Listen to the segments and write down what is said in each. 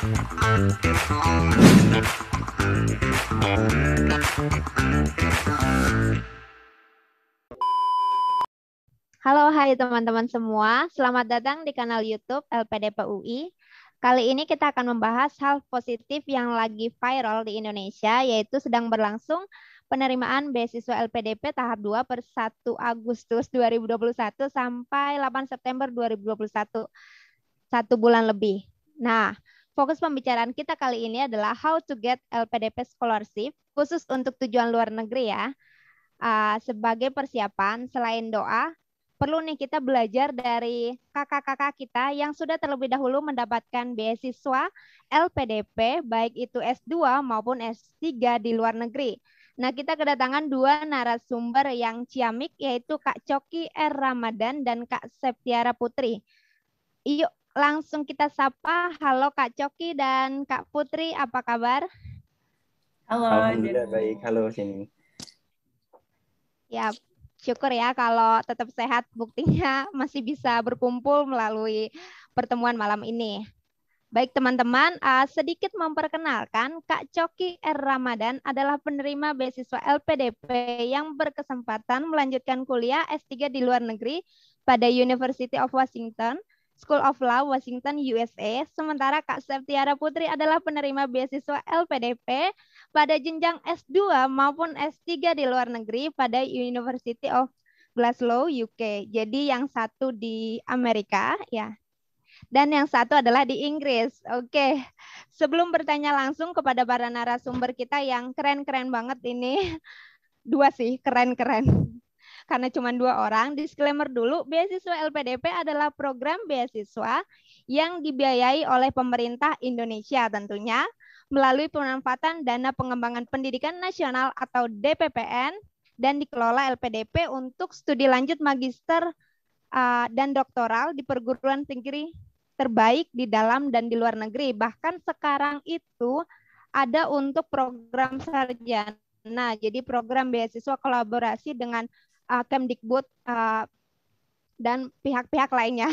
Halo, hai teman-teman semua. Selamat datang di kanal YouTube LPDP UI. Kali ini kita akan membahas hal positif yang lagi viral di Indonesia, yaitu sedang berlangsung penerimaan beasiswa LPDP tahap 2 per 1 Agustus 2021 sampai 8 September 2021. 1 bulan lebih. Nah, fokus pembicaraan kita kali ini adalah how to get LPDP scholarship, khusus untuk tujuan luar negeri ya. Sebagai persiapan, selain doa, perlu nih kita belajar dari kakak-kakak kita yang sudah terlebih dahulu mendapatkan beasiswa LPDP, baik itu S2 maupun S3 di luar negeri. Nah, kita kedatangan dua narasumber yang ciamik, yaitu Kak Coki R. Ramadan dan Kak Septiara Putri. Yuk, langsung kita sapa. Halo Kak Coki dan Kak Putri, apa kabar? Halo, Alhamdulillah Jenny. baik. Halo sini. Ya, syukur ya kalau tetap sehat, buktinya masih bisa berkumpul melalui pertemuan malam ini. Baik teman-teman, sedikit memperkenalkan, Kak Coki R. Ramadan adalah penerima beasiswa LPDP yang berkesempatan melanjutkan kuliah S3 di luar negeri pada University of Washington, School of Law, Washington, USA. Sementara Kak Septiara Putri adalah penerima beasiswa LPDP pada jenjang S2 maupun S3 di luar negeri pada University of Glasgow, UK. Jadi yang satu di Amerika, ya, dan yang satu adalah di Inggris. Oke, sebelum bertanya langsung kepada para narasumber kita yang keren-keren banget ini, dua sih, keren-keren. Karena cuma dua orang, disclaimer dulu, beasiswa LPDP adalah program beasiswa yang dibiayai oleh pemerintah Indonesia tentunya, melalui pemanfaatan dana pengembangan pendidikan nasional atau DPPN, dan dikelola LPDP untuk studi lanjut magister dan doktoral di perguruan tinggi terbaik di dalam dan di luar negeri. Bahkan sekarang itu ada untuk program sarjana, jadi program beasiswa kolaborasi dengan Kemdikbud dan pihak-pihak lainnya.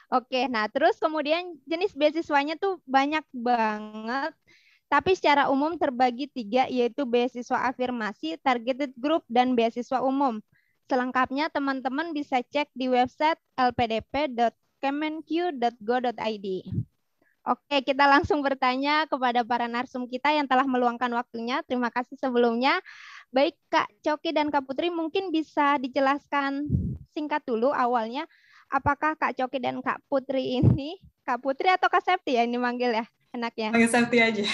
Oke, nah terus kemudian jenis beasiswanya tuh banyak banget, tapi secara umum terbagi 3, yaitu beasiswa afirmasi, targeted group, dan beasiswa umum. Selengkapnya teman-teman bisa cek di website lpdp.kemenq.go.id. Oke, kita langsung bertanya kepada para narsum kita yang telah meluangkan waktunya. Terima kasih sebelumnya. Baik Kak Coki dan Kak Putri, mungkin bisa dijelaskan singkat dulu awalnya, apakah Kak Coki dan Kak Putri ini, Kak Putri atau Kak Septi ya ini manggil ya enaknya? Panggil Septi aja.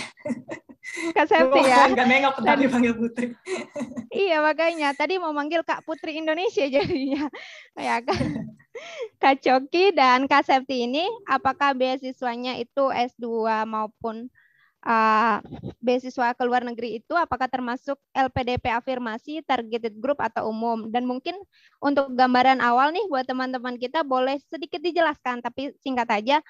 Kak Septi ya. Gak nengok tadi panggil Putri. Iya makanya, tadi mau manggil Kak Putri Indonesia jadinya. Ya kan? Kak Coki dan Kak Septi ini, apakah beasiswanya itu S2 maupun beasiswa ke luar negeri itu apakah termasuk LPDP afirmasi, targeted group atau umum? Dan mungkin untuk gambaran awal nih buat teman-teman kita boleh sedikit dijelaskan, tapi singkat aja,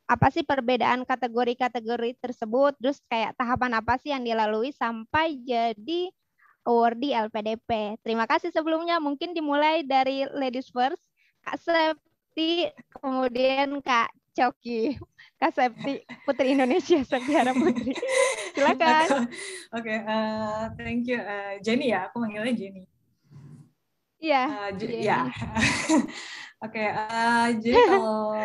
apa sih perbedaan kategori-kategori tersebut, terus kayak tahapan apa sih yang dilalui sampai jadi awardee LPDP. Terima kasih sebelumnya, mungkin dimulai dari ladies first, Kak Septi, kemudian Kak Coki. Kak Septi, Putri Indonesia, Septiara Putri. Silakan. Oke, thank you. Jenny ya, aku manggilnya Jenny. Iya, ya. Oke, jadi kalau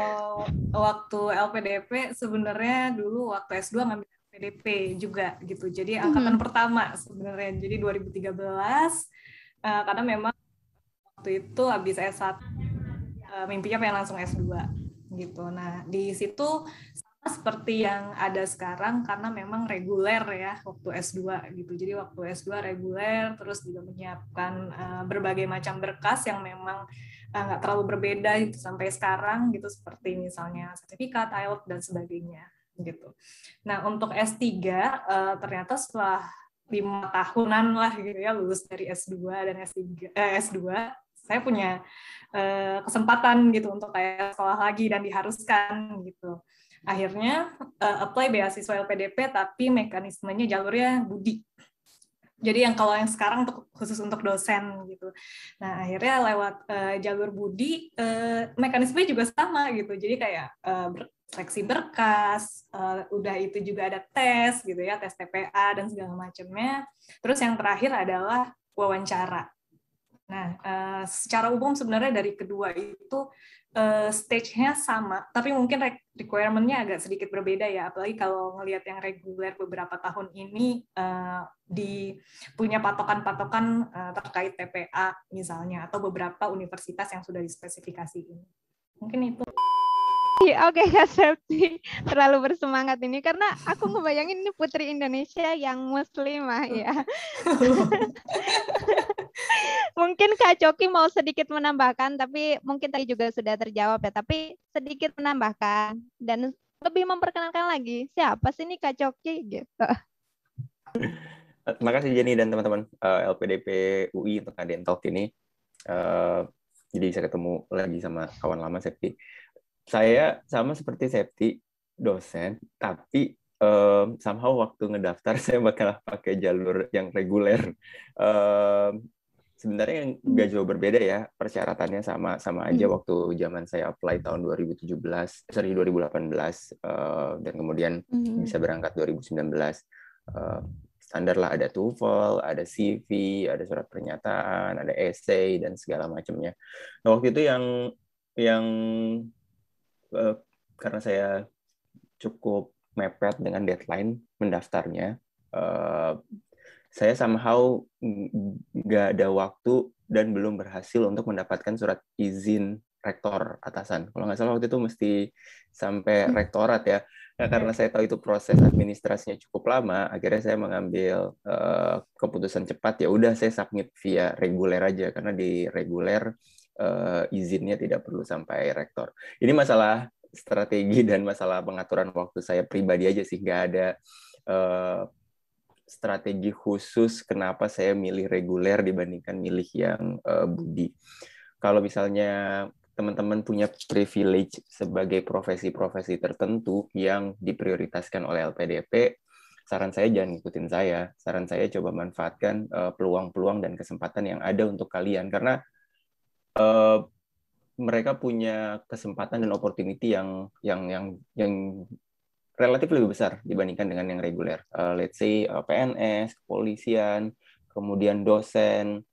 waktu LPDP sebenarnya dulu waktu S2 ngambil LPDP juga gitu. Jadi angkatan pertama sebenarnya. Jadi 2013 karena memang waktu itu habis S1 mimpinya pengen langsung S2 gitu. Nah, di situ sama seperti yang ada sekarang karena memang reguler ya waktu S2 gitu. Jadi waktu S2 reguler, terus juga menyiapkan berbagai macam berkas yang memang nggak terlalu berbeda gitu sampai sekarang gitu, seperti misalnya sertifikat, IELTS dan sebagainya gitu. Nah, untuk S3 ternyata setelah 5 tahunan lah gitu ya lulus dari S2 dan S2 saya punya kesempatan gitu untuk kayak sekolah lagi dan diharuskan gitu. Akhirnya apply beasiswa LPDP tapi mekanismenya jalurnya budi. Jadi yang kalau yang sekarang khusus untuk dosen gitu. Nah, akhirnya lewat jalur budi mekanismenya juga sama gitu. Jadi kayak seleksi berkas, udah itu juga ada tes gitu ya, tes TPA dan segala macamnya. Terus yang terakhir adalah wawancara. Nah, secara umum sebenarnya dari kedua itu stage-nya sama, tapi mungkin requirement-nya agak sedikit berbeda ya, apalagi kalau ngelihat yang reguler beberapa tahun ini punya patokan-patokan terkait TPA misalnya, atau beberapa universitas yang sudah dispesifikasiin. Mungkin itu. Oke, Kak Septi, terlalu bersemangat ini karena aku ngebayangin ini putri Indonesia yang muslimah ya. Mungkin Kak Coki mau sedikit menambahkan, tapi mungkin tadi juga sudah terjawab ya, tapi sedikit menambahkan dan lebih memperkenalkan lagi siapa sih ini Kak Coki gitu. Terima kasih Jenny dan teman-teman LPDP UI untuk ngadain talk ini. Jadi bisa ketemu lagi sama kawan lama Septi. Saya sama seperti Septi, dosen, tapi somehow waktu ngedaftar saya bakal pakai jalur yang reguler. Sebenarnya yang nggak jauh berbeda ya, persyaratannya sama aja waktu zaman saya apply tahun 2018, dan kemudian bisa berangkat 2019. Standar lah, ada TOEFL, ada CV, ada surat pernyataan, ada essay dan segala macamnya. Nah, waktu itu yang karena saya cukup mepet dengan deadline mendaftarnya, saya somehow nggak ada waktu dan belum berhasil untuk mendapatkan surat izin rektor atasan. Kalau nggak salah waktu itu mesti sampai rektorat ya. Nah, karena saya tahu itu proses administrasinya cukup lama, akhirnya saya mengambil keputusan cepat. Ya udah, saya submit via reguler aja, karena di reguler izinnya tidak perlu sampai rektor. Ini masalah strategi dan masalah pengaturan waktu saya pribadi aja sih, nggak ada strategi khusus kenapa saya milih reguler dibandingkan milih yang budi. Kalau misalnya teman-teman punya privilege sebagai profesi-profesi tertentu yang diprioritaskan oleh LPDP, saran saya jangan ngikutin saya. Saran saya coba manfaatkan peluang-peluang dan kesempatan yang ada untuk kalian, karena mereka punya kesempatan dan opportunity yang relatif lebih besar dibandingkan dengan yang reguler. Let's say PNS, kepolisian, kemudian dosen,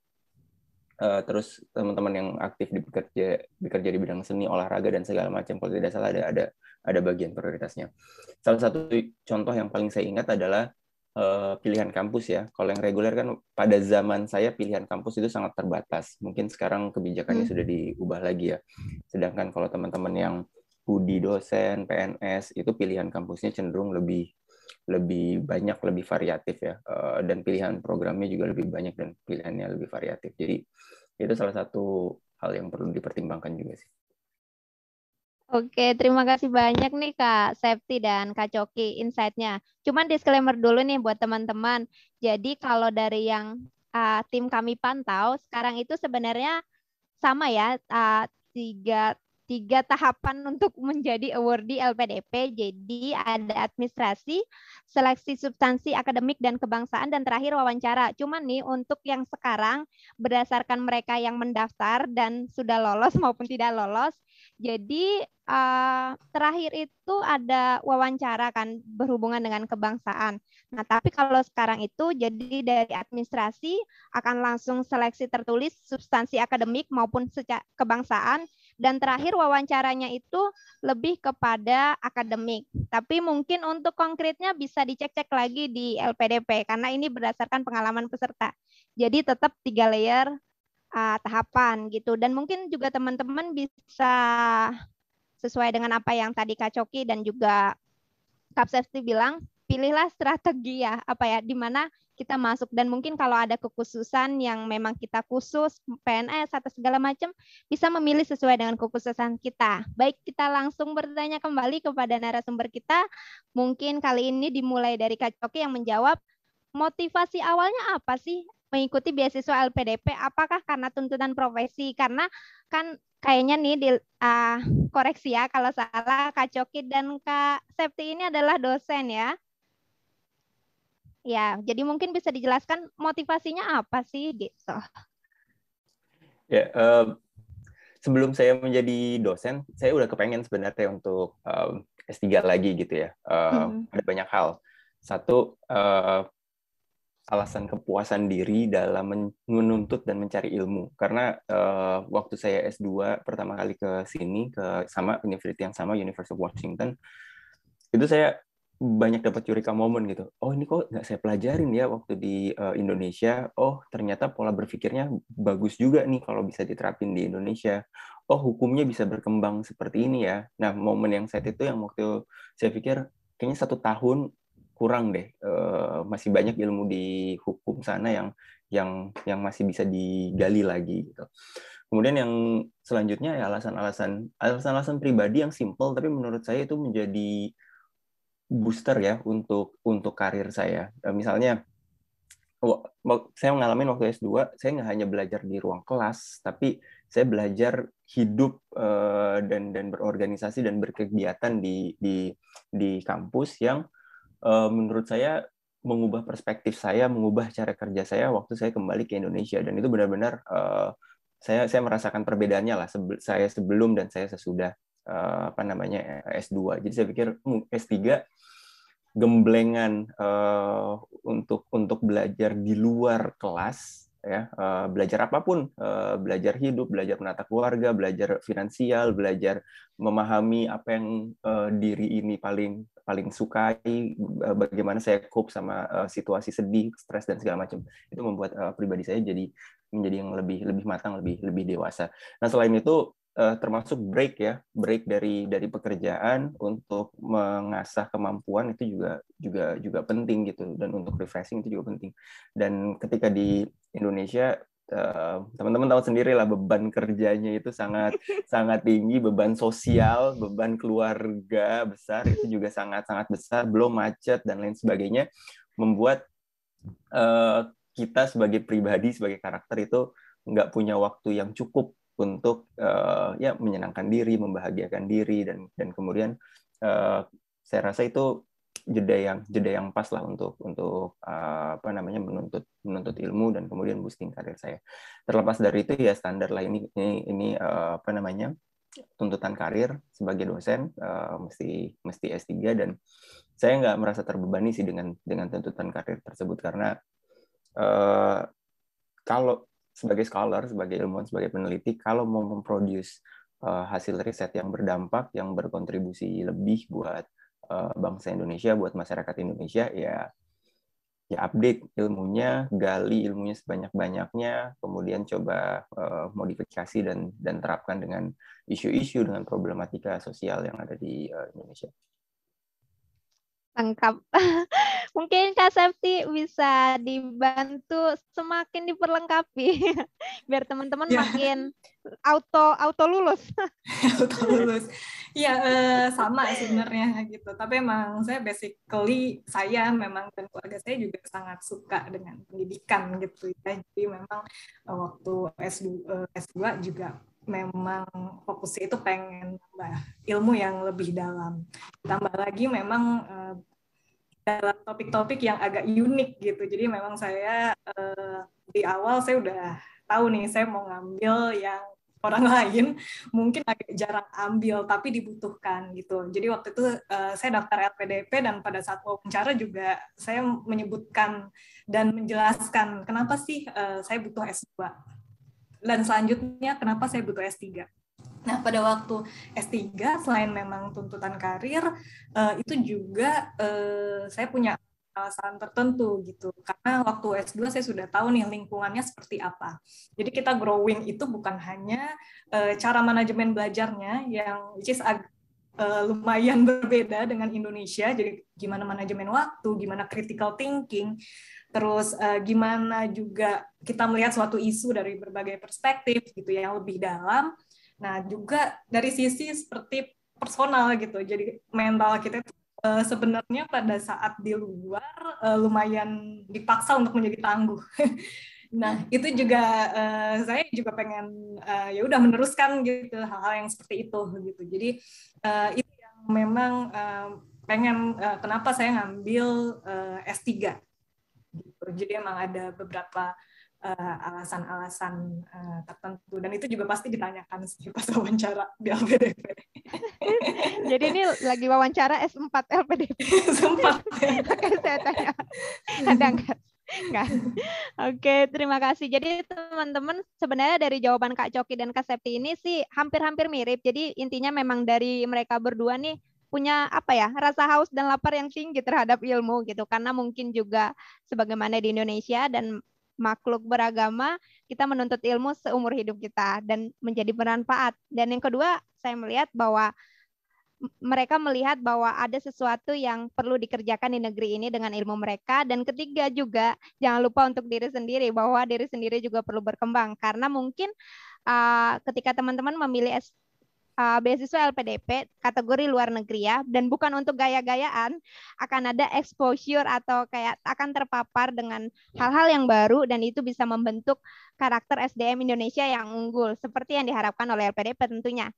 terus teman-teman yang aktif bekerja di bidang seni, olahraga dan segala macam. Kalau tidak salah ada bagian prioritasnya. Salah satu contoh yang paling saya ingat adalah pilihan kampus ya. Kalau yang reguler kan pada zaman saya pilihan kampus itu sangat terbatas. Mungkin sekarang kebijakannya sudah diubah lagi ya. Sedangkan kalau teman-teman yang budi dosen, PNS, itu pilihan kampusnya cenderung lebih banyak, lebih variatif ya, dan pilihan programnya juga lebih banyak dan pilihannya lebih variatif. Jadi itu salah satu hal yang perlu dipertimbangkan juga sih. Oke, terima kasih banyak nih Kak Septi dan Kak Coki insight-nya. Cuman disclaimer dulu nih buat teman-teman. Jadi kalau dari yang tim kami pantau, sekarang itu sebenarnya sama ya, tiga tahapan untuk menjadi awardee LPDP. Jadi ada administrasi, seleksi substansi akademik dan kebangsaan, dan terakhir wawancara. Cuman nih untuk yang sekarang berdasarkan mereka yang mendaftar dan sudah lolos maupun tidak lolos, jadi terakhir itu ada wawancara kan berhubungan dengan kebangsaan. Nah, tapi kalau sekarang itu jadi dari administrasi akan langsung seleksi tertulis substansi akademik maupun kebangsaan, dan terakhir wawancaranya itu lebih kepada akademik. Tapi mungkin untuk konkretnya bisa dicek-cek lagi di LPDP karena ini berdasarkan pengalaman peserta. Jadi tetap 3 layer tahapan gitu. Dan mungkin juga teman-teman bisa sesuai dengan apa yang tadi Kak Coki dan juga Kak Septi bilang, pilihlah strategi ya, di mana kita masuk, dan mungkin kalau ada kekhususan yang memang kita khusus PNS atau segala macam, bisa memilih sesuai dengan kekhususan kita. Baik, kita langsung bertanya kembali kepada narasumber kita. Mungkin kali ini dimulai dari Kak Coki yang menjawab, motivasi awalnya apa sih mengikuti beasiswa LPDP? Apakah karena tuntutan profesi? Karena kan kayaknya nih koreksi ya kalau salah, Kak Coki dan Kak Septi ini adalah dosen ya. Ya, jadi mungkin bisa dijelaskan motivasinya apa sih gitu. Ya, sebelum saya menjadi dosen, saya udah kepengen sebenarnya untuk S3 lagi gitu ya. Ada banyak hal. Satu, alasan kepuasan diri dalam menuntut dan mencari ilmu. Karena waktu saya S2 pertama kali ke sini, ke sama university yang sama, University of Washington, itu saya banyak dapat eureka moment gitu. Oh, ini kok nggak saya pelajarin ya waktu di Indonesia. Oh, ternyata pola berpikirnya bagus juga nih kalau bisa diterapin di Indonesia. Oh, hukumnya bisa berkembang seperti ini ya. Nah, momen yang saat itu yang waktu saya pikir kayaknya 1 tahun kurang deh. Masih banyak ilmu di hukum sana yang masih bisa digali lagi gitu. Kemudian yang selanjutnya ya alasan-alasan pribadi yang simple tapi menurut saya itu menjadi booster ya untuk karir saya. Misalnya saya ngalamin waktu S2, saya nggak hanya belajar di ruang kelas, tapi saya belajar hidup dan berorganisasi dan berkegiatan di kampus yang menurut saya mengubah perspektif saya, mengubah cara kerja saya waktu saya kembali ke Indonesia. Dan itu benar-benar saya merasakan perbedaannya lah saya sebelum dan saya sesudah S2. Jadi saya pikir S3 gemblengan untuk belajar di luar kelas ya, belajar apapun, belajar hidup, belajar menata keluarga, belajar finansial, belajar memahami apa yang diri ini paling sukai, bagaimana saya cope sama situasi sedih, stres dan segala macam. Itu membuat pribadi saya menjadi yang lebih matang, lebih dewasa. Nah, selain itu termasuk break dari pekerjaan untuk mengasah kemampuan itu juga penting gitu, dan untuk refreshing itu juga penting. Dan ketika di Indonesia teman-teman tahu sendiri lah, beban kerjanya itu sangat tinggi, beban sosial, beban keluarga besar itu juga sangat besar, belum macet dan lain sebagainya, membuat kita sebagai pribadi, sebagai karakter itu nggak punya waktu yang cukup untuk ya menyenangkan diri, membahagiakan diri, dan kemudian saya rasa itu jeda yang pas lah untuk menuntut ilmu dan kemudian boosting karir saya. Terlepas dari itu ya standar lah, ini tuntutan karir sebagai dosen mesti S3, dan saya nggak merasa terbebani sih dengan tuntutan karir tersebut, karena kalau sebagai scholar, sebagai ilmuwan, sebagai peneliti, kalau mau memproduce hasil riset yang berdampak, yang berkontribusi lebih buat bangsa Indonesia, buat masyarakat Indonesia, ya update ilmunya, gali ilmunya sebanyak-banyaknya, kemudian coba modifikasi dan terapkan dengan isu-isu, dengan problematika sosial yang ada di Indonesia. Lengkap. Mungkin Kak Septi bisa dibantu semakin diperlengkapi biar teman-teman makin auto lulus. Auto lulus. Iya, sama sebenarnya gitu. Tapi emang saya memang dan keluarga saya juga sangat suka dengan pendidikan gitu ya. Jadi memang waktu S2 juga memang fokusnya itu pengen nambah ilmu yang lebih dalam. Tambah lagi memang dalam topik-topik yang agak unik gitu. Jadi memang saya di awal saya udah tahu nih saya mau ngambil yang orang lain mungkin agak jarang ambil tapi dibutuhkan gitu. Jadi waktu itu saya daftar LPDP, dan pada saat wawancara juga saya menyebutkan dan menjelaskan kenapa sih saya butuh S2. Dan selanjutnya kenapa saya butuh S3. Nah, pada waktu S3, selain memang tuntutan karir, itu juga saya punya alasan tertentu gitu. Karena waktu S2 saya sudah tahu nih lingkungannya seperti apa. Jadi kita growing itu bukan hanya cara manajemen belajarnya yang which is lumayan berbeda dengan Indonesia. Jadi gimana manajemen waktu, gimana critical thinking, terus gimana juga kita melihat suatu isu dari berbagai perspektif gitu yang lebih dalam. Nah, juga dari sisi seperti personal gitu. Jadi mental kita itu sebenarnya pada saat di luar lumayan dipaksa untuk menjadi tangguh. Nah, itu juga saya juga pengen ya udah meneruskan gitu hal-hal yang seperti itu gitu. Jadi itu yang memang pengen kenapa saya ngambil S3 gitu. Jadi emang ada beberapa alasan-alasan tertentu, dan itu juga pasti ditanyakan sih pas wawancara di LPDP. Jadi ini lagi wawancara S4 LPDP. Sempat. Oke, saya tanya. Ada nggak? Nggak. Oke, terima kasih. Jadi teman-teman, sebenarnya dari jawaban Kak Coki dan Kak Septi ini sih hampir-hampir mirip. Jadi intinya memang dari mereka berdua nih punya apa ya, rasa haus dan lapar yang tinggi terhadap ilmu gitu. Karena mungkin juga sebagaimana di Indonesia dan makhluk beragama, kita menuntut ilmu seumur hidup kita dan menjadi bermanfaat. Dan yang kedua, saya melihat bahwa mereka melihat bahwa ada sesuatu yang perlu dikerjakan di negeri ini dengan ilmu mereka. Dan ketiga juga, jangan lupa untuk diri sendiri, bahwa diri sendiri juga perlu berkembang. Karena mungkin ketika teman-teman memilih beasiswa LPDP kategori luar negeri ya, dan bukan untuk gaya-gayaan, akan ada exposure atau kayak akan terpapar dengan hal-hal yang baru, dan itu bisa membentuk karakter SDM Indonesia yang unggul seperti yang diharapkan oleh LPDP tentunya.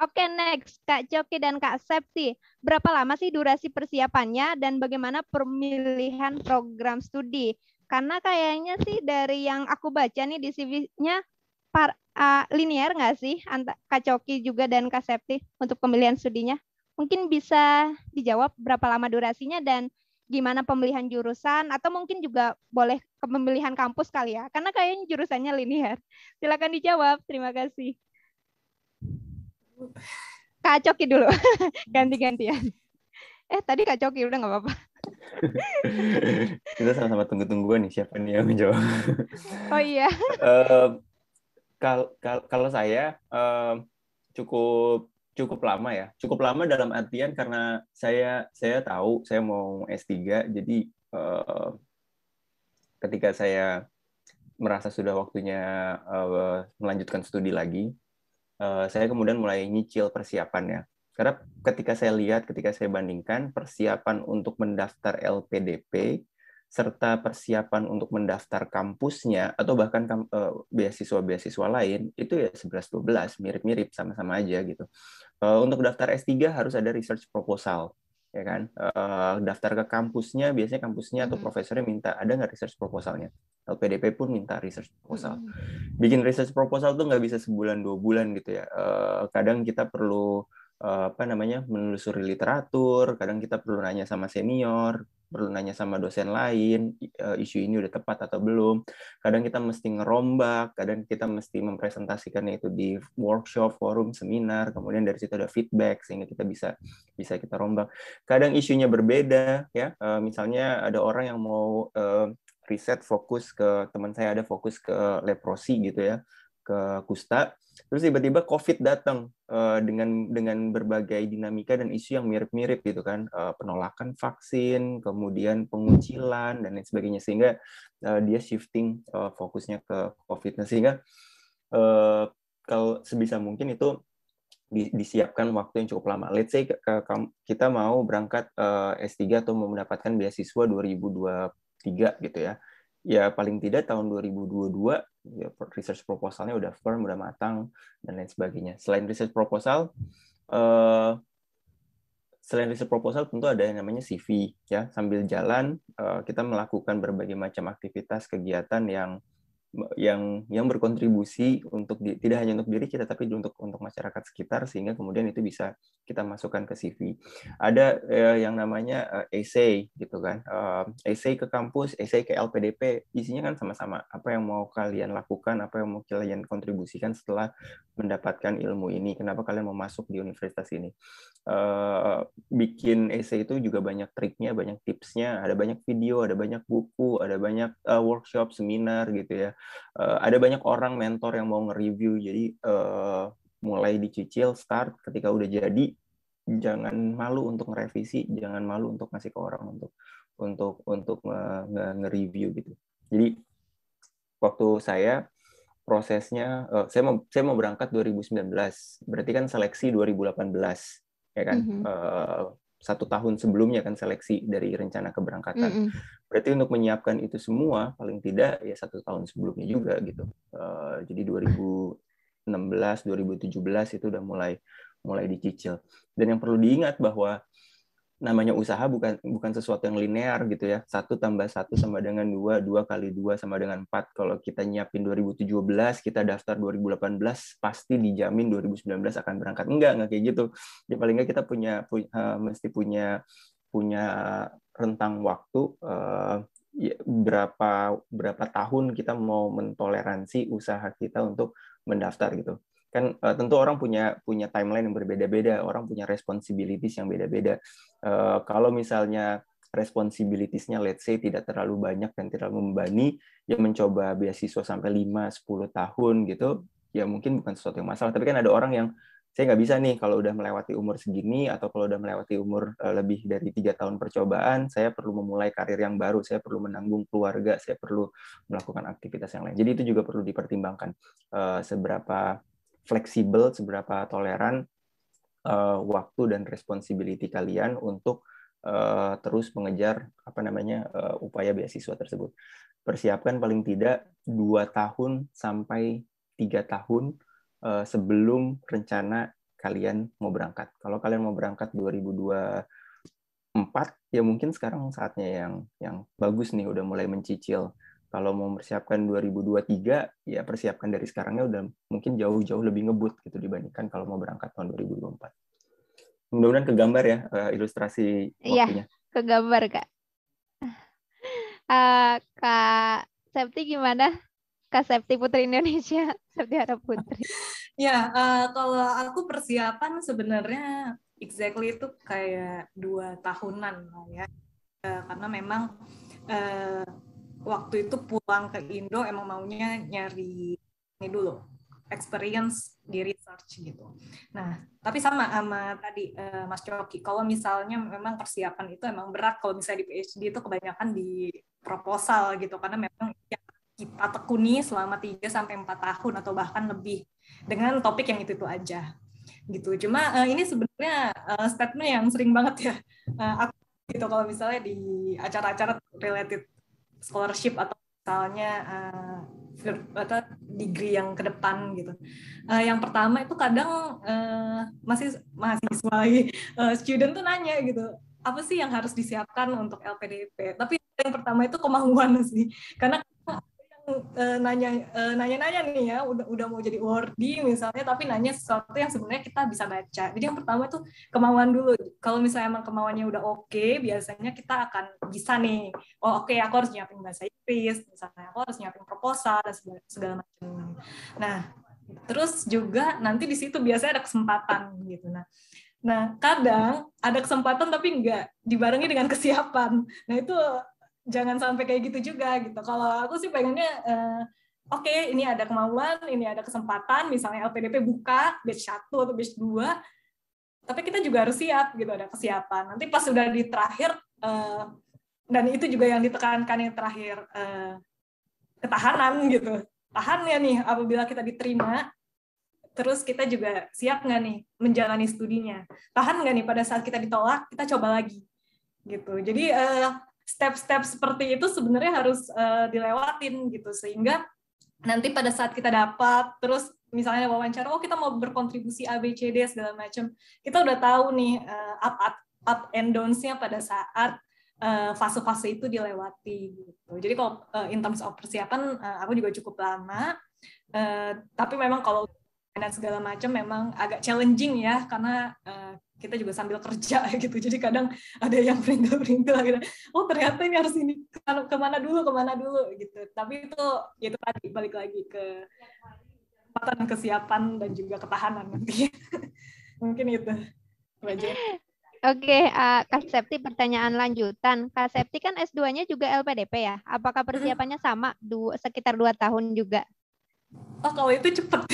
Oke, next Kak Coki dan Kak Septi, berapa lama sih durasi persiapannya dan bagaimana pemilihan program studi? Karena kayaknya sih dari yang aku baca nih di CV-nya linear nggak sih Kak Coki juga dan Kak Septi untuk pemilihan studinya? Mungkin bisa dijawab berapa lama durasinya dan gimana pemilihan jurusan, atau mungkin juga boleh ke pemilihan kampus kali ya, karena kayaknya jurusannya linear. Silakan dijawab, terima kasih. Kak Coki dulu, ganti-gantian. Tadi Kak Coki udah nggak apa-apa. Kita sama-sama tunggu-tungguan nih siapa nih yang menjawab. Oh iya. Kalau saya cukup lama ya. Cukup lama dalam artian karena saya tahu saya mau S3, jadi ketika saya merasa sudah waktunya melanjutkan studi lagi, saya kemudian mulai nyicil persiapannya. Karena ketika saya bandingkan persiapan untuk mendaftar LPDP serta persiapan untuk mendaftar kampusnya atau bahkan beasiswa-beasiswa lain, itu ya 11-12, mirip-mirip, sama-sama aja gitu. Untuk daftar S3 harus ada research proposal, ya kan? Daftar ke kampusnya, biasanya kampusnya atau profesornya minta, ada nggak research proposalnya? LPDP pun minta research proposal. Bikin research proposal tuh nggak bisa sebulan 2 bulan gitu ya. Kadang kita perlu menelusuri literatur, kadang kita perlu nanya sama senior, perlu nanya sama dosen lain, isu ini udah tepat atau belum. Kadang kita mesti ngerombak, kadang kita mesti mempresentasikannya itu di workshop, forum, seminar, kemudian dari situ ada feedback sehingga kita bisa kita rombak. Kadang isunya berbeda ya. Misalnya ada orang yang mau riset fokus ke, teman saya ada fokus ke leprosi gitu ya, ke kusta. Terus tiba-tiba COVID datang dengan berbagai dinamika dan isu yang mirip-mirip gitu kan, penolakan vaksin, kemudian pengucilan dan lain sebagainya, sehingga dia shifting fokusnya ke COVID. Nah, sehingga kalau sebisa mungkin itu disiapkan waktu yang cukup lama. Let's say kita mau berangkat S3 atau mau mendapatkan beasiswa 2023 gitu ya. Ya paling tidak tahun 2022 ya, research proposalnya udah firm, udah matang dan lain sebagainya. Selain research proposal tentu ada yang namanya CV ya. Sambil jalan kita melakukan berbagai macam aktivitas kegiatan yang berkontribusi untuk tidak hanya untuk diri kita tapi untuk masyarakat sekitar, sehingga kemudian itu bisa kita masukkan ke CV. Ada yang namanya essay gitu kan, essay ke kampus, essay ke LPDP, isinya kan sama-sama apa yang mau kalian lakukan, apa yang mau kalian kontribusikan setelah mendapatkan ilmu ini, kenapa kalian mau masuk di universitas ini. Bikin essay itu juga banyak triknya, banyak tipsnya, ada banyak video, ada banyak buku, ada banyak workshop, seminar gitu ya. Ada banyak orang mentor yang mau nge-review, jadi mulai dicicil, start, ketika udah jadi jangan malu untuk ngerevisi, jangan malu untuk ngasih ke orang untuk nge-review gitu. Jadi waktu saya prosesnya, saya mau berangkat 2019, berarti kan seleksi 2018 ya kan. 1 tahun sebelumnya kan seleksi dari rencana keberangkatan. Berarti untuk menyiapkan itu semua paling tidak ya 1 tahun sebelumnya juga gitu. Jadi 2016, 2017 itu udah mulai dicicil. Dan yang perlu diingat bahwa namanya usaha bukan sesuatu yang linear gitu ya. 1 tambah 1 sama dengan 2, 2 kali 2 sama dengan 4. Kalau kita nyiapin 2017, kita daftar 2018, pasti dijamin 2019 akan berangkat. Enggak kayak gitu. Ya paling nggak kita mesti punya rentang waktu berapa tahun kita mau mentoleransi usaha kita untuk mendaftar gitu. Kan tentu orang punya timeline yang berbeda-beda, orang punya responsibilities yang beda-beda. Kalau misalnya responsibilities-nya let's say tidak terlalu banyak dan tidak membebani, ya mencoba beasiswa sampai 5-10 tahun gitu, ya mungkin bukan sesuatu yang masalah. Tapi kan ada orang yang saya nggak bisa nih kalau udah melewati umur segini atau kalau udah melewati umur lebih dari 3 tahun percobaan, saya perlu memulai karir yang baru, saya perlu menanggung keluarga, saya perlu melakukan aktivitas yang lain. Jadi itu juga perlu dipertimbangkan seberapa fleksibel, seberapa toleran waktu dan responsibility kalian untuk terus mengejar upaya beasiswa tersebut. Persiapkan paling tidak 2 tahun sampai 3 tahun sebelum rencana kalian mau berangkat. Kalau kalian mau berangkat 2024, ya mungkin sekarang saatnya yang bagus nih, udah mulai mencicil. Kalau mau mempersiapkan 2023, ya persiapkan dari sekarangnya udah mungkin jauh-jauh lebih ngebut gitu dibandingkan kalau mau berangkat tahun 2024. Mudah-mudahan kegambar ya ilustrasi waktunya. Iya, kegambar Kak. Kak Septi gimana? Kak Septi Putri Indonesia, Septi Harap Putri. Ya, kalau aku persiapan sebenarnya exactly itu kayak 2 tahunan lah ya. Karena memang waktu itu pulang ke Indo emang maunya nyari ini dulu, experience di research gitu. Nah, tapi sama tadi Mas Coki, kalau misalnya memang persiapan itu emang berat, kalau misalnya di PhD itu kebanyakan di proposal gitu, karena memang yang kita tekuni selama 3-4 tahun atau bahkan lebih dengan topik yang itu aja gitu. Cuma ini sebenarnya statement yang sering banget ya aku gitu kalau misalnya di acara-acara related scholarship atau misalnya degree yang ke depan gitu. Yang pertama itu kadang masih mahasiswa student tuh nanya gitu, apa sih yang harus disiapkan untuk LPDP? Tapi yang pertama itu kemauan sih, karena nanya nih ya, udah mau jadi wordy misalnya, tapi nanya sesuatu yang sebenarnya kita bisa baca. Jadi yang pertama itu kemauan dulu. Kalau misalnya emang kemauannya udah oke, biasanya kita akan bisa nih, oke, aku harus nyiapin bahasa Inggris, misalnya aku harus nyiapin proposal dan segala macam. Nah, terus juga nanti di situ biasanya ada kesempatan gitu. Nah, kadang ada kesempatan tapi nggak dibarengi dengan kesiapan. Nah, itu jangan sampai kayak gitu juga gitu. Kalau aku sih pengennya oke, ini ada kemauan, ini ada kesempatan, misalnya LPDP buka batch 1 atau batch 2, tapi kita juga harus siap gitu, ada kesiapan. Nanti pas sudah di terakhir, dan itu juga yang ditekankan yang terakhir, ketahanan gitu. Tahan ya nih apabila kita diterima, terus kita juga siap nggak nih menjalani studinya. Tahan nggak nih pada saat kita ditolak, kita coba lagi gitu. Jadi step-step seperti itu sebenarnya harus dilewatin gitu, sehingga nanti pada saat kita dapat, terus misalnya wawancara, kita mau berkontribusi A, B, C, D, segala macam, kita udah tahu nih up and downs-nya pada saat fase-fase itu dilewati gitu. Jadi kalau in terms of persiapan, aku juga cukup lama, tapi memang kalau dan segala macam memang agak challenging ya, karena kita juga sambil kerja gitu, jadi kadang ada yang perintil-perintil gitu. Oh ternyata ini harus ini kemana dulu gitu. Tapi itu tadi balik lagi ke kesiapan dan juga ketahanan nanti. Mungkin itu aja. Oke, Kak Septi, pertanyaan lanjutan. Kak Septi kan S2-nya juga LPDP ya? Apakah persiapannya sama sekitar 2 tahun juga? Oh, kalau itu cepet.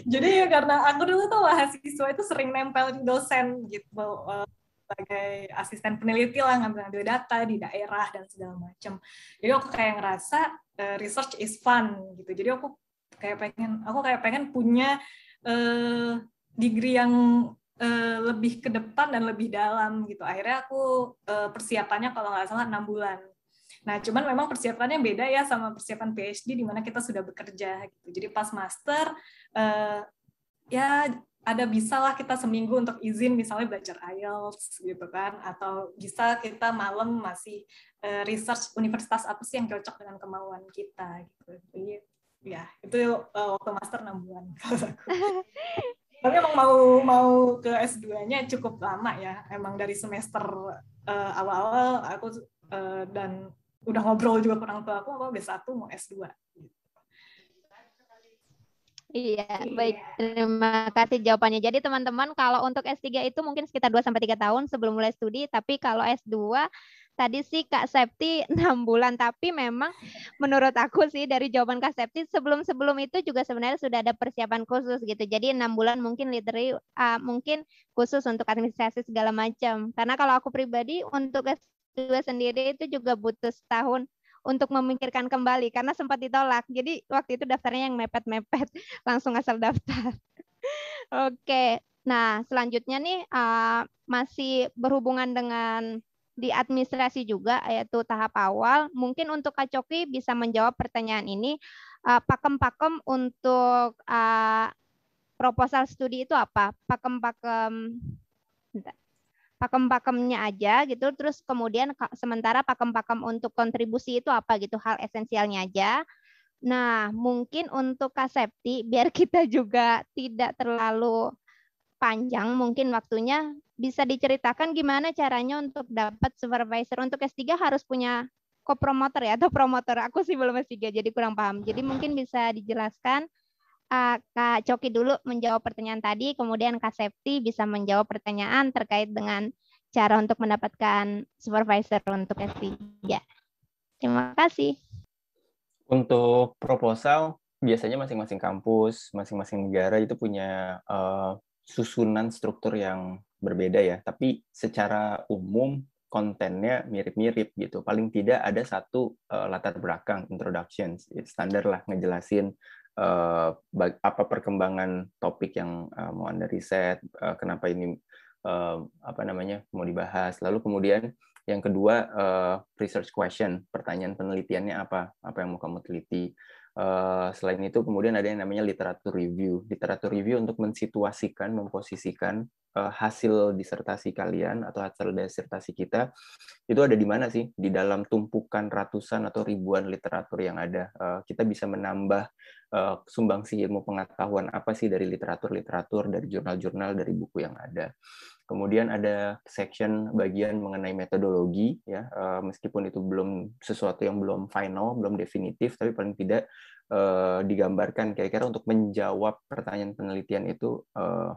Jadi karena aku dulu tuh mahasiswa itu sering nempel di dosen gitu, sebagai asisten peneliti lah, ngambil data di daerah dan segala macam. Jadi aku kayak ngerasa research is fun gitu. Jadi aku kayak pengen punya degree yang lebih ke depan dan lebih dalam gitu. Akhirnya aku persiapannya kalau nggak salah 6 bulan. Nah, cuman memang persiapannya beda ya sama persiapan PhD di mana kita sudah bekerja gitu. Jadi pas master ya ada bisalah kita seminggu untuk izin misalnya belajar IELTS gitu kan, atau bisa kita malam masih research universitas apa sih yang cocok dengan kemauan kita gitu. Jadi ya itu waktu master 6 bulan kalau aku. Tapi emang mau ke S2-nya cukup lama ya. Emang dari semester awal-awal aku dan udah ngobrol juga ke orang tua aku B1 mau S2. Iya, baik. Terima kasih jawabannya. Jadi teman-teman, kalau untuk S3 itu mungkin sekitar 2-3 tahun sebelum mulai studi, tapi kalau S2 tadi sih Kak Septi 6 bulan, tapi memang menurut aku sih dari jawaban Kak Septi sebelum-sebelum itu juga sebenarnya sudah ada persiapan khusus gitu. Jadi 6 bulan mungkin literally mungkin khusus untuk administrasi segala macam. Karena kalau aku pribadi untuk S2 sendiri itu juga butuh setahun untuk memikirkan kembali karena sempat ditolak. Jadi waktu itu daftarnya yang mepet-mepet, langsung asal daftar. Oke. Nah, selanjutnya nih masih berhubungan dengan di administrasi juga, yaitu tahap awal. Mungkin untuk Kak Coki bisa menjawab pertanyaan ini. Pakem-pakem untuk proposal studi itu apa? Pakem-pakem pakem-pakemnya aja gitu, terus kemudian sementara pakem-pakem untuk kontribusi itu apa gitu, hal esensialnya aja. Nah, mungkin untuk Kak Septi, biar kita juga tidak terlalu panjang mungkin waktunya, bisa diceritakan gimana caranya untuk dapat supervisor. Untuk S3 harus punya co-promoter ya, atau promotor. Aku sih belum S3, jadi kurang paham. Jadi mungkin bisa dijelaskan Kak Coki dulu menjawab pertanyaan tadi, kemudian Kak Septi bisa menjawab pertanyaan terkait dengan cara untuk mendapatkan supervisor untuk S3. Terima kasih. Untuk proposal, biasanya masing-masing kampus, masing-masing negara itu punya susunan struktur yang berbeda ya. Tapi secara umum kontennya mirip-mirip gitu. Paling tidak ada satu latar belakang, introductions, standar lah ngejelasin apa perkembangan topik yang mau Anda riset, kenapa ini mau dibahas. Lalu kemudian yang kedua, research question, pertanyaan penelitiannya apa yang mau kamu teliti. Selain itu kemudian ada yang namanya literatur review. Literatur review untuk mensituasikan, memposisikan hasil disertasi kalian atau hasil disertasi kita itu ada di mana sih? Di dalam tumpukan ratusan atau ribuan literatur yang ada. Kita bisa menambah sumbangsi ilmu pengetahuan apa sih dari literatur-literatur, dari jurnal-jurnal, dari buku yang ada. Kemudian ada section bagian mengenai metodologi, ya, meskipun itu belum sesuatu yang belum final, belum definitif, tapi paling tidak digambarkan kira-kira untuk menjawab pertanyaan penelitian itu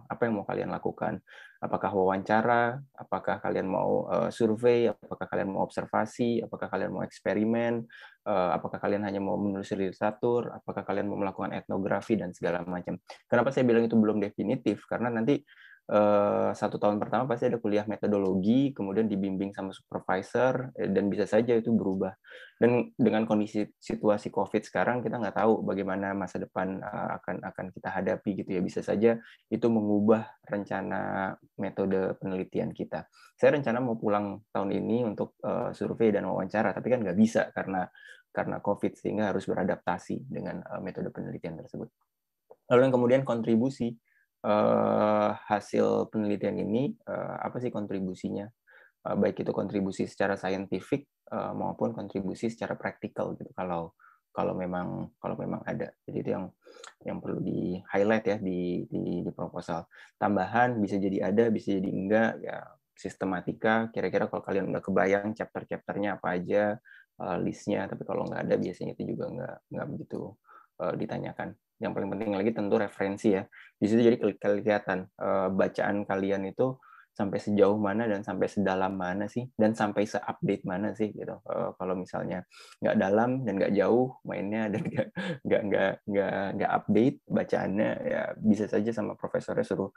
apa yang mau kalian lakukan. Apakah wawancara, apakah kalian mau survei, apakah kalian mau observasi, apakah kalian mau eksperimen, apakah kalian hanya mau menulis literatur, apakah kalian mau melakukan etnografi, dan segala macam. Kenapa saya bilang itu belum definitif? Karena nanti 1 tahun pertama pasti ada kuliah metodologi, kemudian dibimbing sama supervisor, dan bisa saja itu berubah. Dan dengan kondisi situasi COVID sekarang, kita nggak tahu bagaimana masa depan akan kita hadapi gitu ya. Bisa saja itu mengubah rencana metode penelitian kita. Saya rencana mau pulang tahun ini untuk survei dan wawancara, tapi kan nggak bisa karena COVID, sehingga harus beradaptasi dengan metode penelitian tersebut. Lalu yang kemudian kontribusi. Hasil penelitian ini apa sih kontribusinya, baik itu kontribusi secara saintifik maupun kontribusi secara praktikal gitu kalau memang ada. Jadi itu yang perlu di highlight ya di proposal. Tambahan bisa jadi ada, bisa jadi enggak ya. Sistematika kira-kira kalau kalian udah kebayang chapter-chapternya apa aja, listnya, tapi kalau nggak ada biasanya itu juga nggak begitu ditanyakan. Yang paling penting lagi tentu referensi ya. Di situ jadi kelihatan bacaan kalian itu sampai sejauh mana dan sampai sedalam mana sih, dan sampai se-update mana sih gitu. Kalau misalnya nggak dalam dan nggak jauh mainnya dan nggak update bacaannya, ya bisa saja sama profesornya suruh